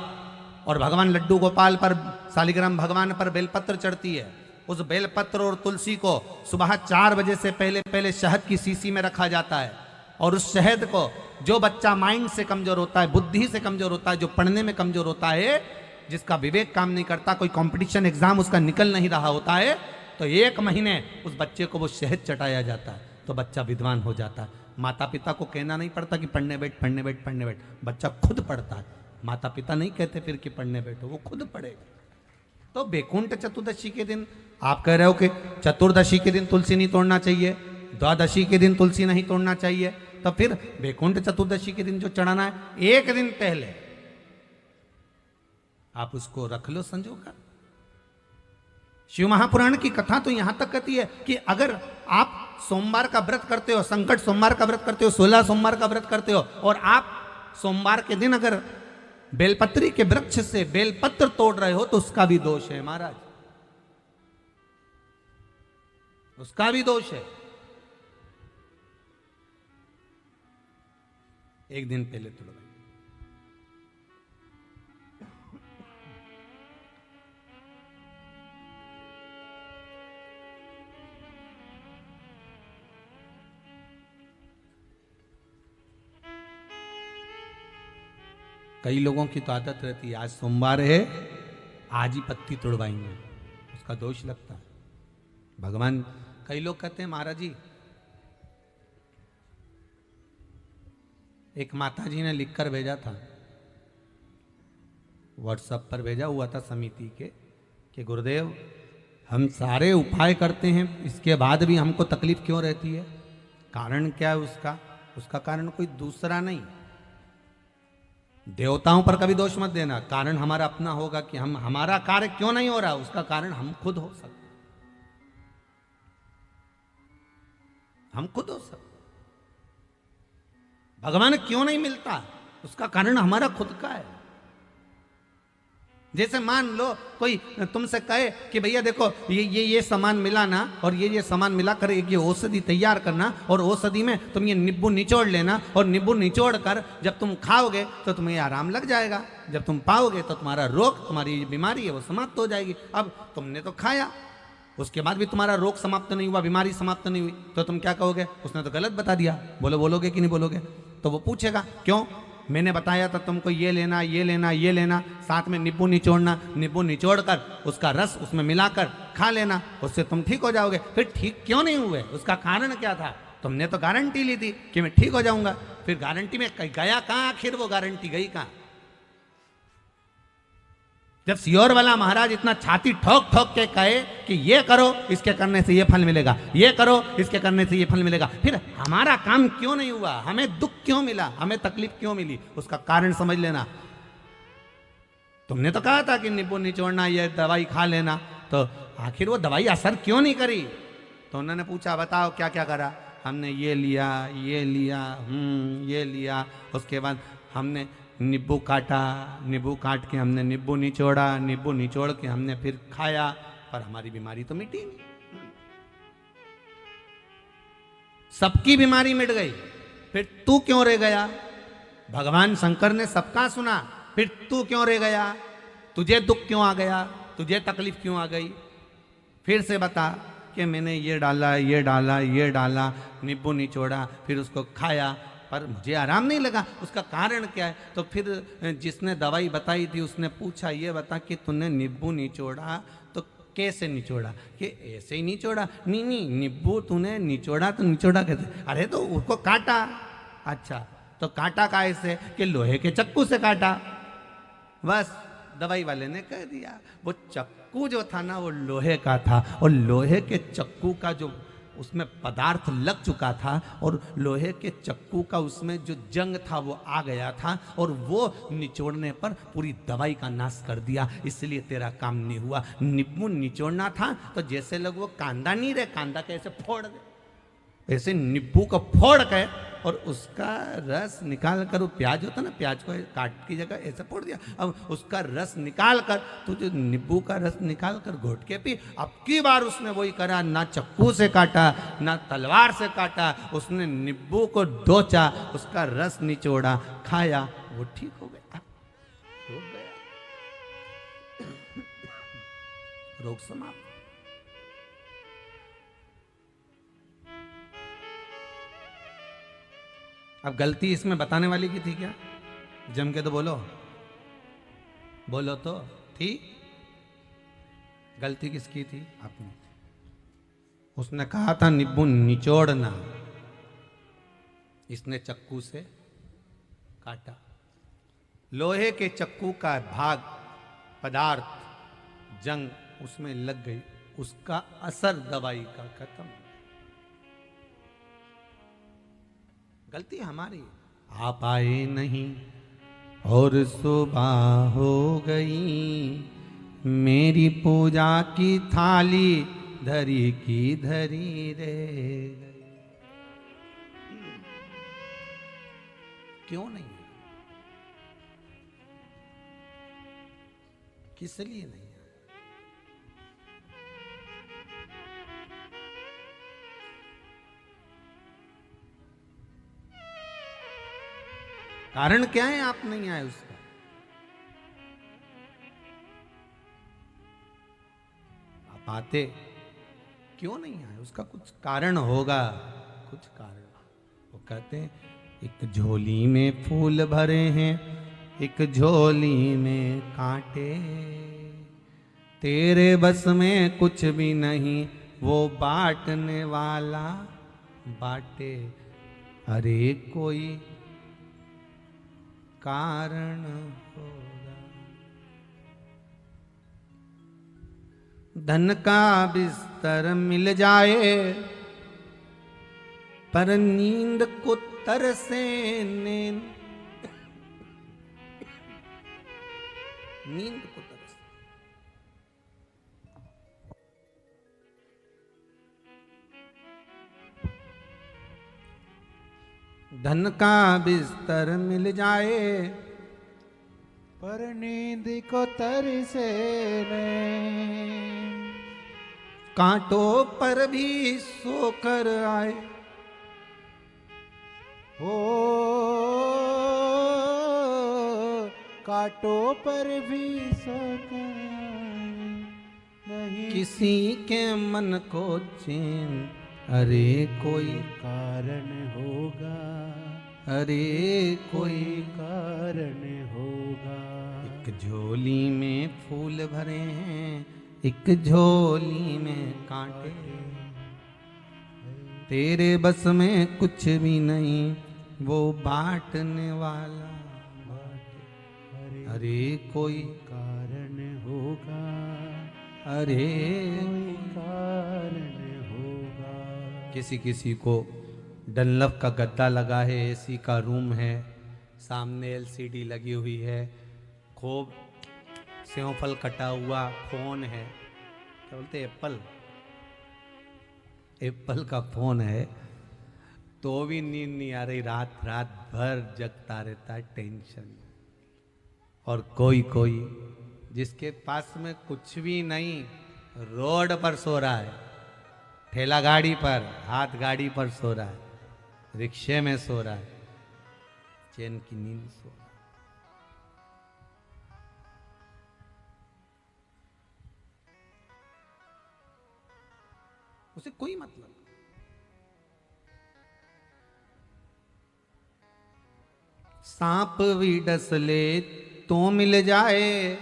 और भगवान लड्डू गोपाल पर, शालिग्राम भगवान पर बेलपत्र चढ़ती है। उस बेलपत्र और तुलसी को सुबह 4 बजे से पहले पहले शहद की शीशी में रखा जाता है। और उस शहद को जो बच्चा माइंड से कमजोर होता है, बुद्धि से कमजोर होता है, जो पढ़ने में कमजोर होता है, जिसका विवेक काम नहीं करता, कोई कंपटीशन एग्जाम उसका निकल नहीं रहा होता है, तो 1 महीने उस बच्चे को वो शहद चटाया जाता है, तो बच्चा विद्वान हो जाता है। माता पिता को कहना नहीं पड़ता कि पढ़ने बैठ, पढ़ने बैठ, पढ़ने बैठ, बच्चा खुद पढ़ता है। माता पिता नहीं कहते फिर कि पढ़ने बैठो, वो खुद पढ़ेगा। तो वैकुंठ चतुर्दशी के दिन आप कह रहे हो कि चतुर्दशी के दिन तुलसी नहीं तोड़ना चाहिए, द्वादशी के दिन तुलसी नहीं तोड़ना चाहिए, तो फिर वैकुंठ चतुर्दशी के दिन जो चढ़ाना है, 1 दिन पहले आप उसको रख लो संजोकर। शिव महापुराण की कथा तो यहां तक कहती है कि अगर आप सोमवार का व्रत करते हो, संकट सोमवार का व्रत करते हो, 16 सोमवार का व्रत करते हो, और आप सोमवार के दिन अगर बेलपत्री के वृक्ष से बेलपत्र तोड़ रहे हो, तो उसका भी दोष है महाराज, उसका भी दोष है। 1 दिन पहले तोड़ो। कई लोगों की तो आदत रहती है, आज सोमवार है आज ही पत्ती तोड़वाएंगे, उसका दोष लगता है। भगवान, कई लोग कहते हैं महाराज जी, एक माता जी ने लिखकर भेजा था, व्हाट्सएप पर भेजा हुआ था समिति के, कि गुरुदेव हम सारे उपाय करते हैं, इसके बाद भी हमको तकलीफ क्यों रहती है? कारण क्या है उसका? उसका कारण कोई दूसरा नहीं। देवताओं पर कभी दोष मत देना, कारण हमारा अपना होगा कि हम, हमारा कार्य क्यों नहीं हो रहा, उसका कारण हम खुद हो सकते, हम खुद हो सकते। भगवान क्यों नहीं मिलता, उसका कारण हमारा खुद का है। जैसे मान लो कोई तुमसे कहे कि भैया देखो ये सामान मिला ना, और ये सामान मिलाकर एक ये औषधि तैयार करना, और औषधि में तुम ये नींबू निचोड़ लेना, और नींबू निचोड़ कर जब तुम खाओगे तो तुम्हें आराम लग जाएगा, जब तुम पाओगे तो तुम्हारा रोग, तुम्हारी बीमारी है वो समाप्त हो जाएगी। अब तुमने तो खाया, उसके बाद भी तुम्हारा रोग समाप्त नहीं हुआ, बीमारी समाप्त नहीं हुई, तो तुम क्या कहोगे? उसने तो गलत बता दिया। बोलोगे कि नहीं बोलोगे? तो वो पूछेगा क्यों, मैंने बताया था तुमको ये लेना ये लेना ये लेना, साथ में नींबू निचोड़ना, नींबू निचोड़ कर उसका रस उसमें मिलाकर खा लेना, उससे तुम ठीक हो जाओगे। फिर ठीक क्यों नहीं हुए, उसका कारण क्या था? तुमने तो गारंटी ली थी कि मैं ठीक हो जाऊंगा, फिर गारंटी में गया कहाँ? आखिर वो गारंटी गई कहाँ? जब सियोर वाला महाराज इतना छाती ठोक ठोक के कहे कि ये करो इसके करने से ये फल मिलेगा, ये करो इसके करने से ये फल मिलेगा, फिर हमारा काम क्यों नहीं हुआ? हमें दुख क्यों मिला, हमें तकलीफ क्यों मिली? उसका कारण समझ लेना। तुमने तो कहा था कि नींबू निचोड़ना, ये दवाई खा लेना, तो आखिर वो दवाई असर क्यों नहीं करी? तो उन्होंने पूछा बताओ क्या क्या करा? हमने ये लिया ये लिया ये लिया, उसके बाद हमने नींबू काटा, नींबू काट के हमने नींबू निचोड़ा, नींबू निचोड़ के हमने फिर खाया, पर हमारी बीमारी तो मिटी नहीं। सबकी बीमारी मिट गई, फिर तू क्यों रह गया? भगवान शंकर ने सबका सुना, फिर तू क्यों रह गया? तुझे दुख क्यों आ गया? तुझे तकलीफ क्यों आ गई? फिर से बता कि मैंने ये डाला ये डाला ये डाला, नींबू निचोड़ा, फिर उसको खाया, पर मुझे आराम नहीं लगा, उसका कारण क्या है? तो फिर जिसने दवाई बताई थी उसने पूछा ये बता कि तूने नींबू निचोड़ा तो कैसे निचोड़ा? कि ऐसे ही निचोड़ा। नहीं नहीं, नींबू तूने निचोड़ा तो निचोड़ा कैसे? अरे तो उसको काटा। अच्छा, तो काटा कैसे? कि लोहे के चक्कू से काटा। बस दवाई वाले ने कह दिया, वो चक्कू जो था ना वो लोहे का था, और लोहे के चक्कू का जो उसमें पदार्थ लग चुका था, और लोहे के चक्कू का उसमें जो जंग था वो आ गया था, और वो निचोड़ने पर पूरी दवाई का नाश कर दिया, इसलिए तेरा काम नहीं हुआ। नींबू निचोड़ना था तो जैसे लोग वो कांदा नहीं रहे, कांदा कैसे फोड़ दे, ऐसे नींबू को फोड़ के और उसका रस निकाल कर, वो प्याज होता ना, प्याज को काट की जगह ऐसे फोड़ दिया, अब उसका रस निकाल कर तो जो नींबू का रस निकाल कर घोट के पी। अब की बार उसने वही करा, ना चक्कू से काटा ना तलवार से काटा, उसने नींबू को डोचा, उसका रस निचोड़ा, खाया, वो ठीक हो गया, हो गया, रोग समाप्त। अब गलती इसमें बताने वाली की थी क्या? जम के तो बोलो, बोलो तो थी। गलती किसकी थी? आपने। उसने कहा था नींबू निचोड़ना, इसने चक्कू से काटा। लोहे के चक्कू का भाग पदार्थ जंग उसमें लग गई, उसका असर दवाई का खत्म। गलती हमारी। आप आए नहीं और सुबह हो गई, मेरी पूजा की थाली धरी की धरी रह गई। क्यों नहीं? किस लिए नहीं? कारण क्या है आप नहीं आए उसका? आप आते, क्यों नहीं आए? उसका कुछ कारण होगा, कुछ कारण। वो कहते हैं एक झोली में फूल भरे हैं, एक झोली में कांटे, तेरे बस में कुछ भी नहीं, वो बांटने वाला बाटे। अरे कोई कारण होगा। धन का बिस्तर मिल जाए पर नींद को तरसे नींद को तरसे। धन का बिस्तर मिल जाए पर नींद को तरसे कांटों पर भी सोकर आए। हो कांटों पर भी सोकर नहीं किसी के मन को चैन। अरे कोई कारण होगा, अरे कोई कारण होगा। एक झोली में फूल भरे हैं, एक झोली में कांटे, तेरे बस में कुछ भी नहीं, वो बांटने वाला बाटे। अरे कोई कारण होगा, अरे कोई कारण होगा। किसी किसी को डनलप का गद्दा लगा है, एसी का रूम है, सामने एलसीडी लगी हुई है, खूब सेवफल कटा हुआ फोन है, क्या बोलते एप्पल का फोन है, तो भी नींद नहीं आ रही, रात रात भर जगता रहता है टेंशन। और कोई कोई जिसके पास में कुछ भी नहीं, रोड पर सो रहा है, ठेला गाड़ी पर, हाथ गाड़ी पर सो रहा है, रिक्शे में सो रहा है, चैन की नींद सो रहा है। उसे कोई मतलब नहीं। सांप भी डस ले तो मिल जाए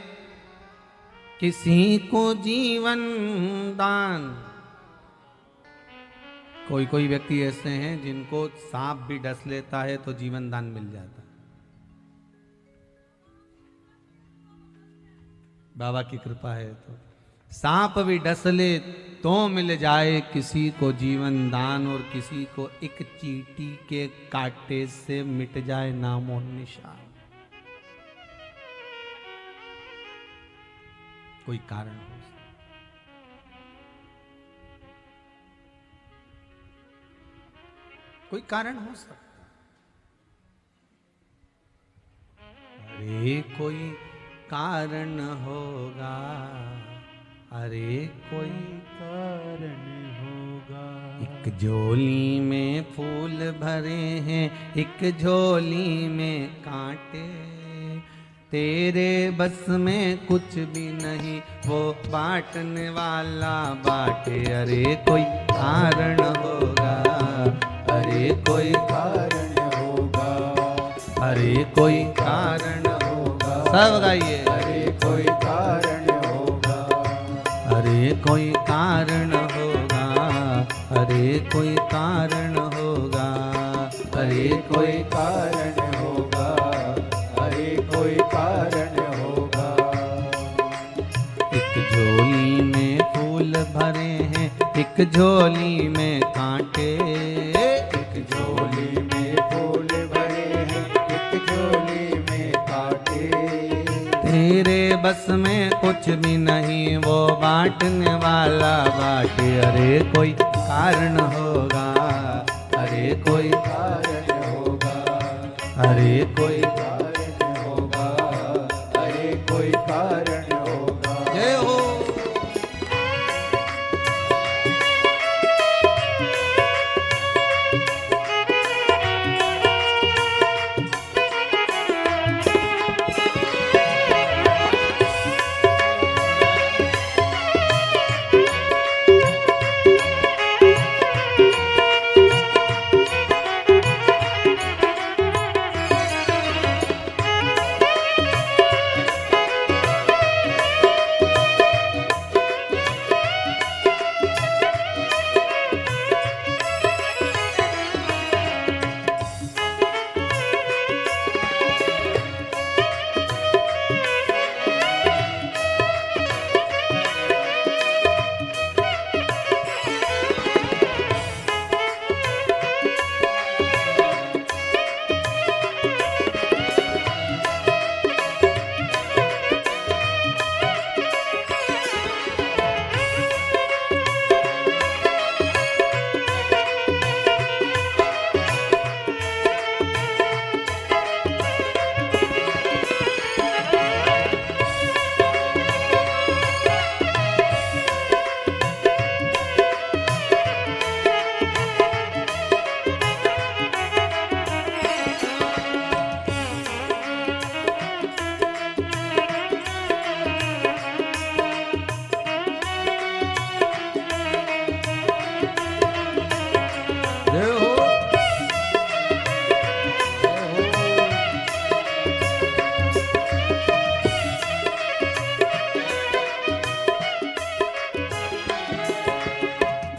किसी को जीवन दान। कोई कोई व्यक्ति ऐसे हैं जिनको सांप भी डस लेता है तो जीवन दान मिल जाता है। बाबा की कृपा है तो सांप भी डस ले तो मिल जाए किसी को जीवन दान, और किसी को एक चींटी के कांटे से मिट जाए नाम और निशान। कोई कारण हो सकता, कोई कारण हो सकता। अरे कोई कारण होगा, अरे कोई कारण होगा। एक झोली में फूल भरे हैं, एक झोली में कांटे, तेरे बस में कुछ भी नहीं, वो बांटने वाला बाटे। अरे कोई कारण होगा, अरे कोई कारण होगा, अरे कोई कारण होगा। सब गाइए। अरे कोई कारण होगा, अरे कोई कारण होगा, अरे कोई कारण होगा, अरे कोई कारण होगा, अरे कोई कारण होगा। एक झोली में फूल भरे हैं, एक झोली में कांटे, एक झोली में फूल भरे हैं, एक झोली में कांटे, तेरे बस में कुछ भी नहीं, वो बांटने वाला बाटे। अरे कोई कारण होगा, अरे कोई कारण होगा, अरे कोई कारण होगा, अरे कोई कारण होगा। जय हो।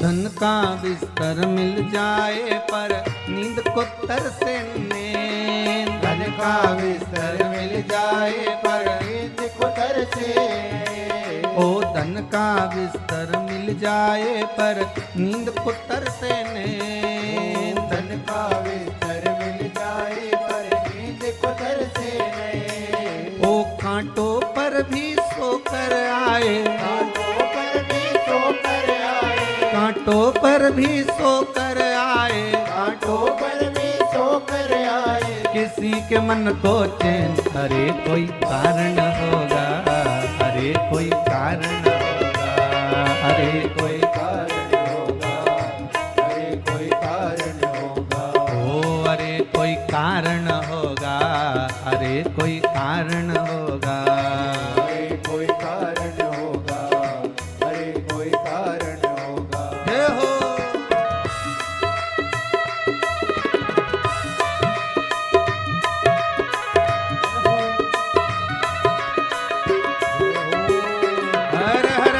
धन का बिस्तर मिल जाए पर नींद को तरसे नैन। धन का बिस्तर मिल जाए पर नींद को तरसे। ओ धन का बिस्तर मिल जाए पर नींद को तरसे नैन। धन का बिस्तर मिल जाए पर नींद को तरसे नैन। ओ कांटों पर भी सोकर आए, कांटों पर भी सोकर आए, कांटों पर भी सोकर आए, कांटों पर भी सोकर आए। किसी के मन को चैन। अरे कोई कारण होगा, अरे कोई कारण होगा, अरे कोई कारण होगा, अरे कोई कारण होगा। ओ अरे कोई कारण होगा, अरे कोई कारण होगा। अरे कोई कारण होगा, अरे कोई कारण होगा। जय हो। हर हर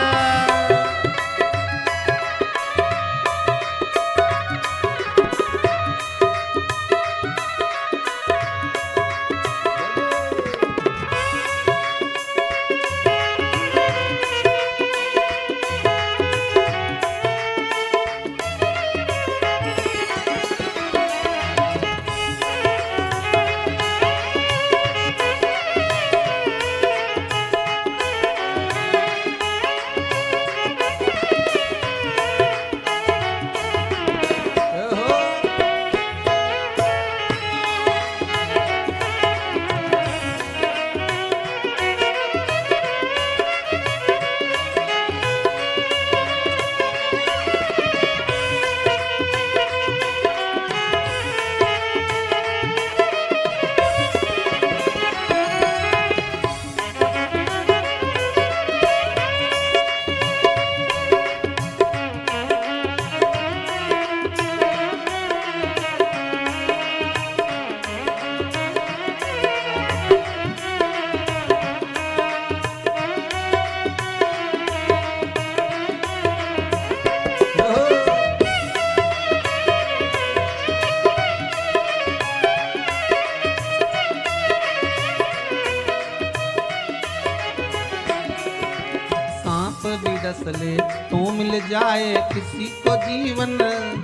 सांप भी डस ले तो मिल जाए किसी को जीवन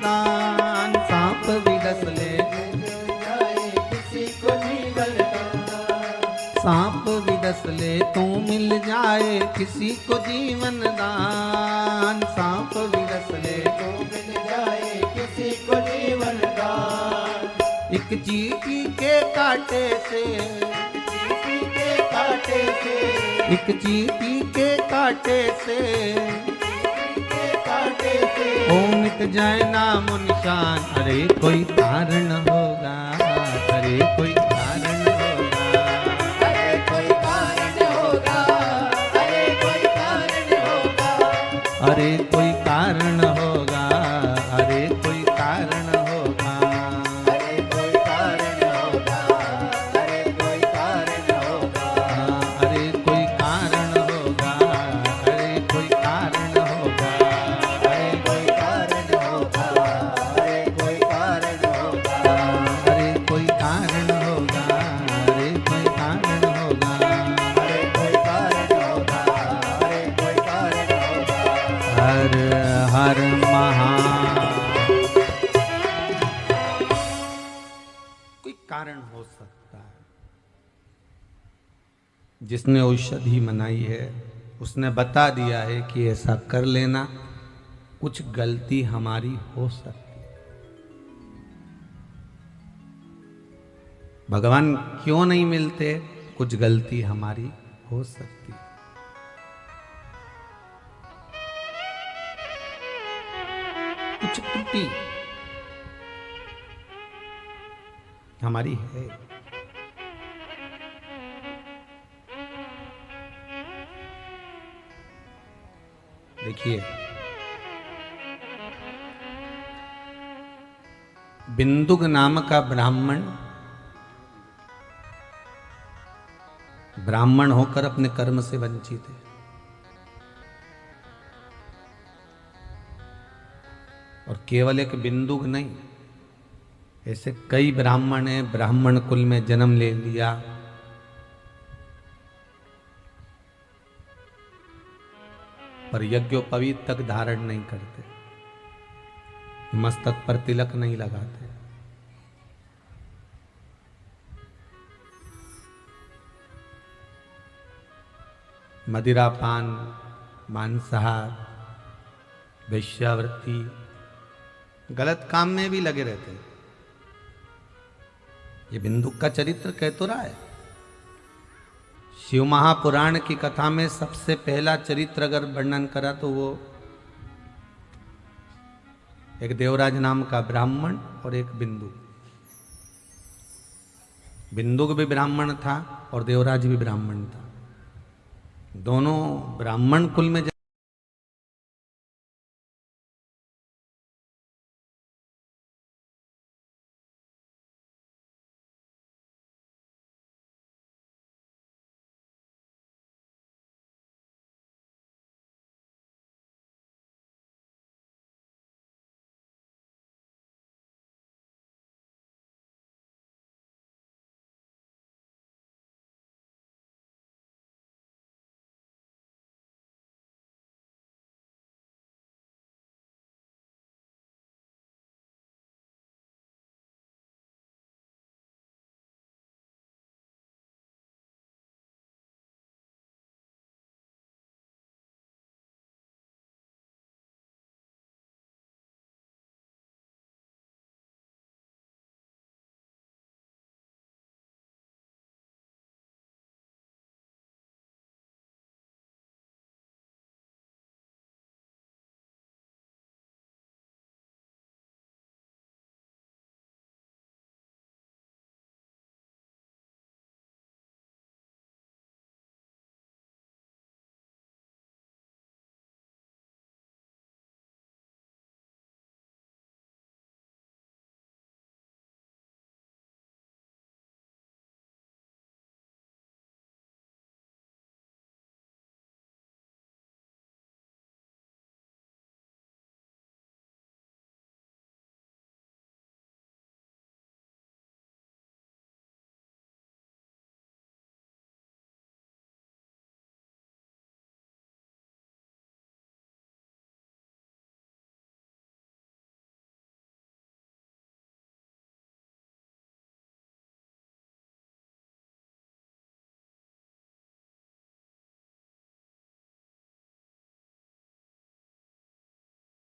दान। सांप भी डस ले, जाए किसी को जीवन दान। सांप भी डस ले तो मिल जाए किसी को जीवन दान। सांप भी डस ले तो मिल जाए किसी को जीवन दान। एक चींटी के कांटे से, किसी के कांटे से, एक चींटी के कांटे से किसी के कांटे से। ओ मिट जाए नाम निशान। अरे कोई कारण होगा, अरे कोई कारण होगा, अरे कोई कारण होगा, अरे कोई कारण होगा। अरे कोई कारण होगा, अरे कोई कारण होगा। अरे कोई कारण होगा, अरे कोई कारण होगा। हाँ, अरे कोई कारण होगा, अरे कोई कारण होगा, अरे कोई कारण होगा, अरे कोई कारण होगा। हाँ, अरे कोई कारण होगा, अरे कोई कारण होगा। अरे कोई कारण होगा, अरे कोई कारण होगा। हर हर महा। कोई कारण हो सकता है। जिसने औषधि बनाई है उसने बता दिया है कि ऐसा कर लेना, कुछ गलती हमारी हो सकती है। भगवान क्यों नहीं मिलते? कुछ गलती हमारी हो सकती है। कुछ त्रुटि हमारी है। देखिए, बिंदुक नाम का ब्राह्मण होकर अपने कर्म से वंचित है। और केवल एक बिंदुक नहीं, ऐसे कई ब्राह्मण ने ब्राह्मण कुल में जन्म ले लिया, पर यज्ञोपवीत तक धारण नहीं करते, मस्तक पर तिलक नहीं लगाते। मदिरापान, मांसाहार, वेश्यावृत्ति, गलत काम में भी लगे रहते हैं। ये बिंदुक का चरित्र कह तो रहा है। शिव महापुराण की कथा में सबसे पहला चरित्र अगर वर्णन करा तो वो एक देवराज नाम का ब्राह्मण और एक बिंदुक। बिंदुक भी ब्राह्मण था और देवराज भी ब्राह्मण था। दोनों ब्राह्मण कुल में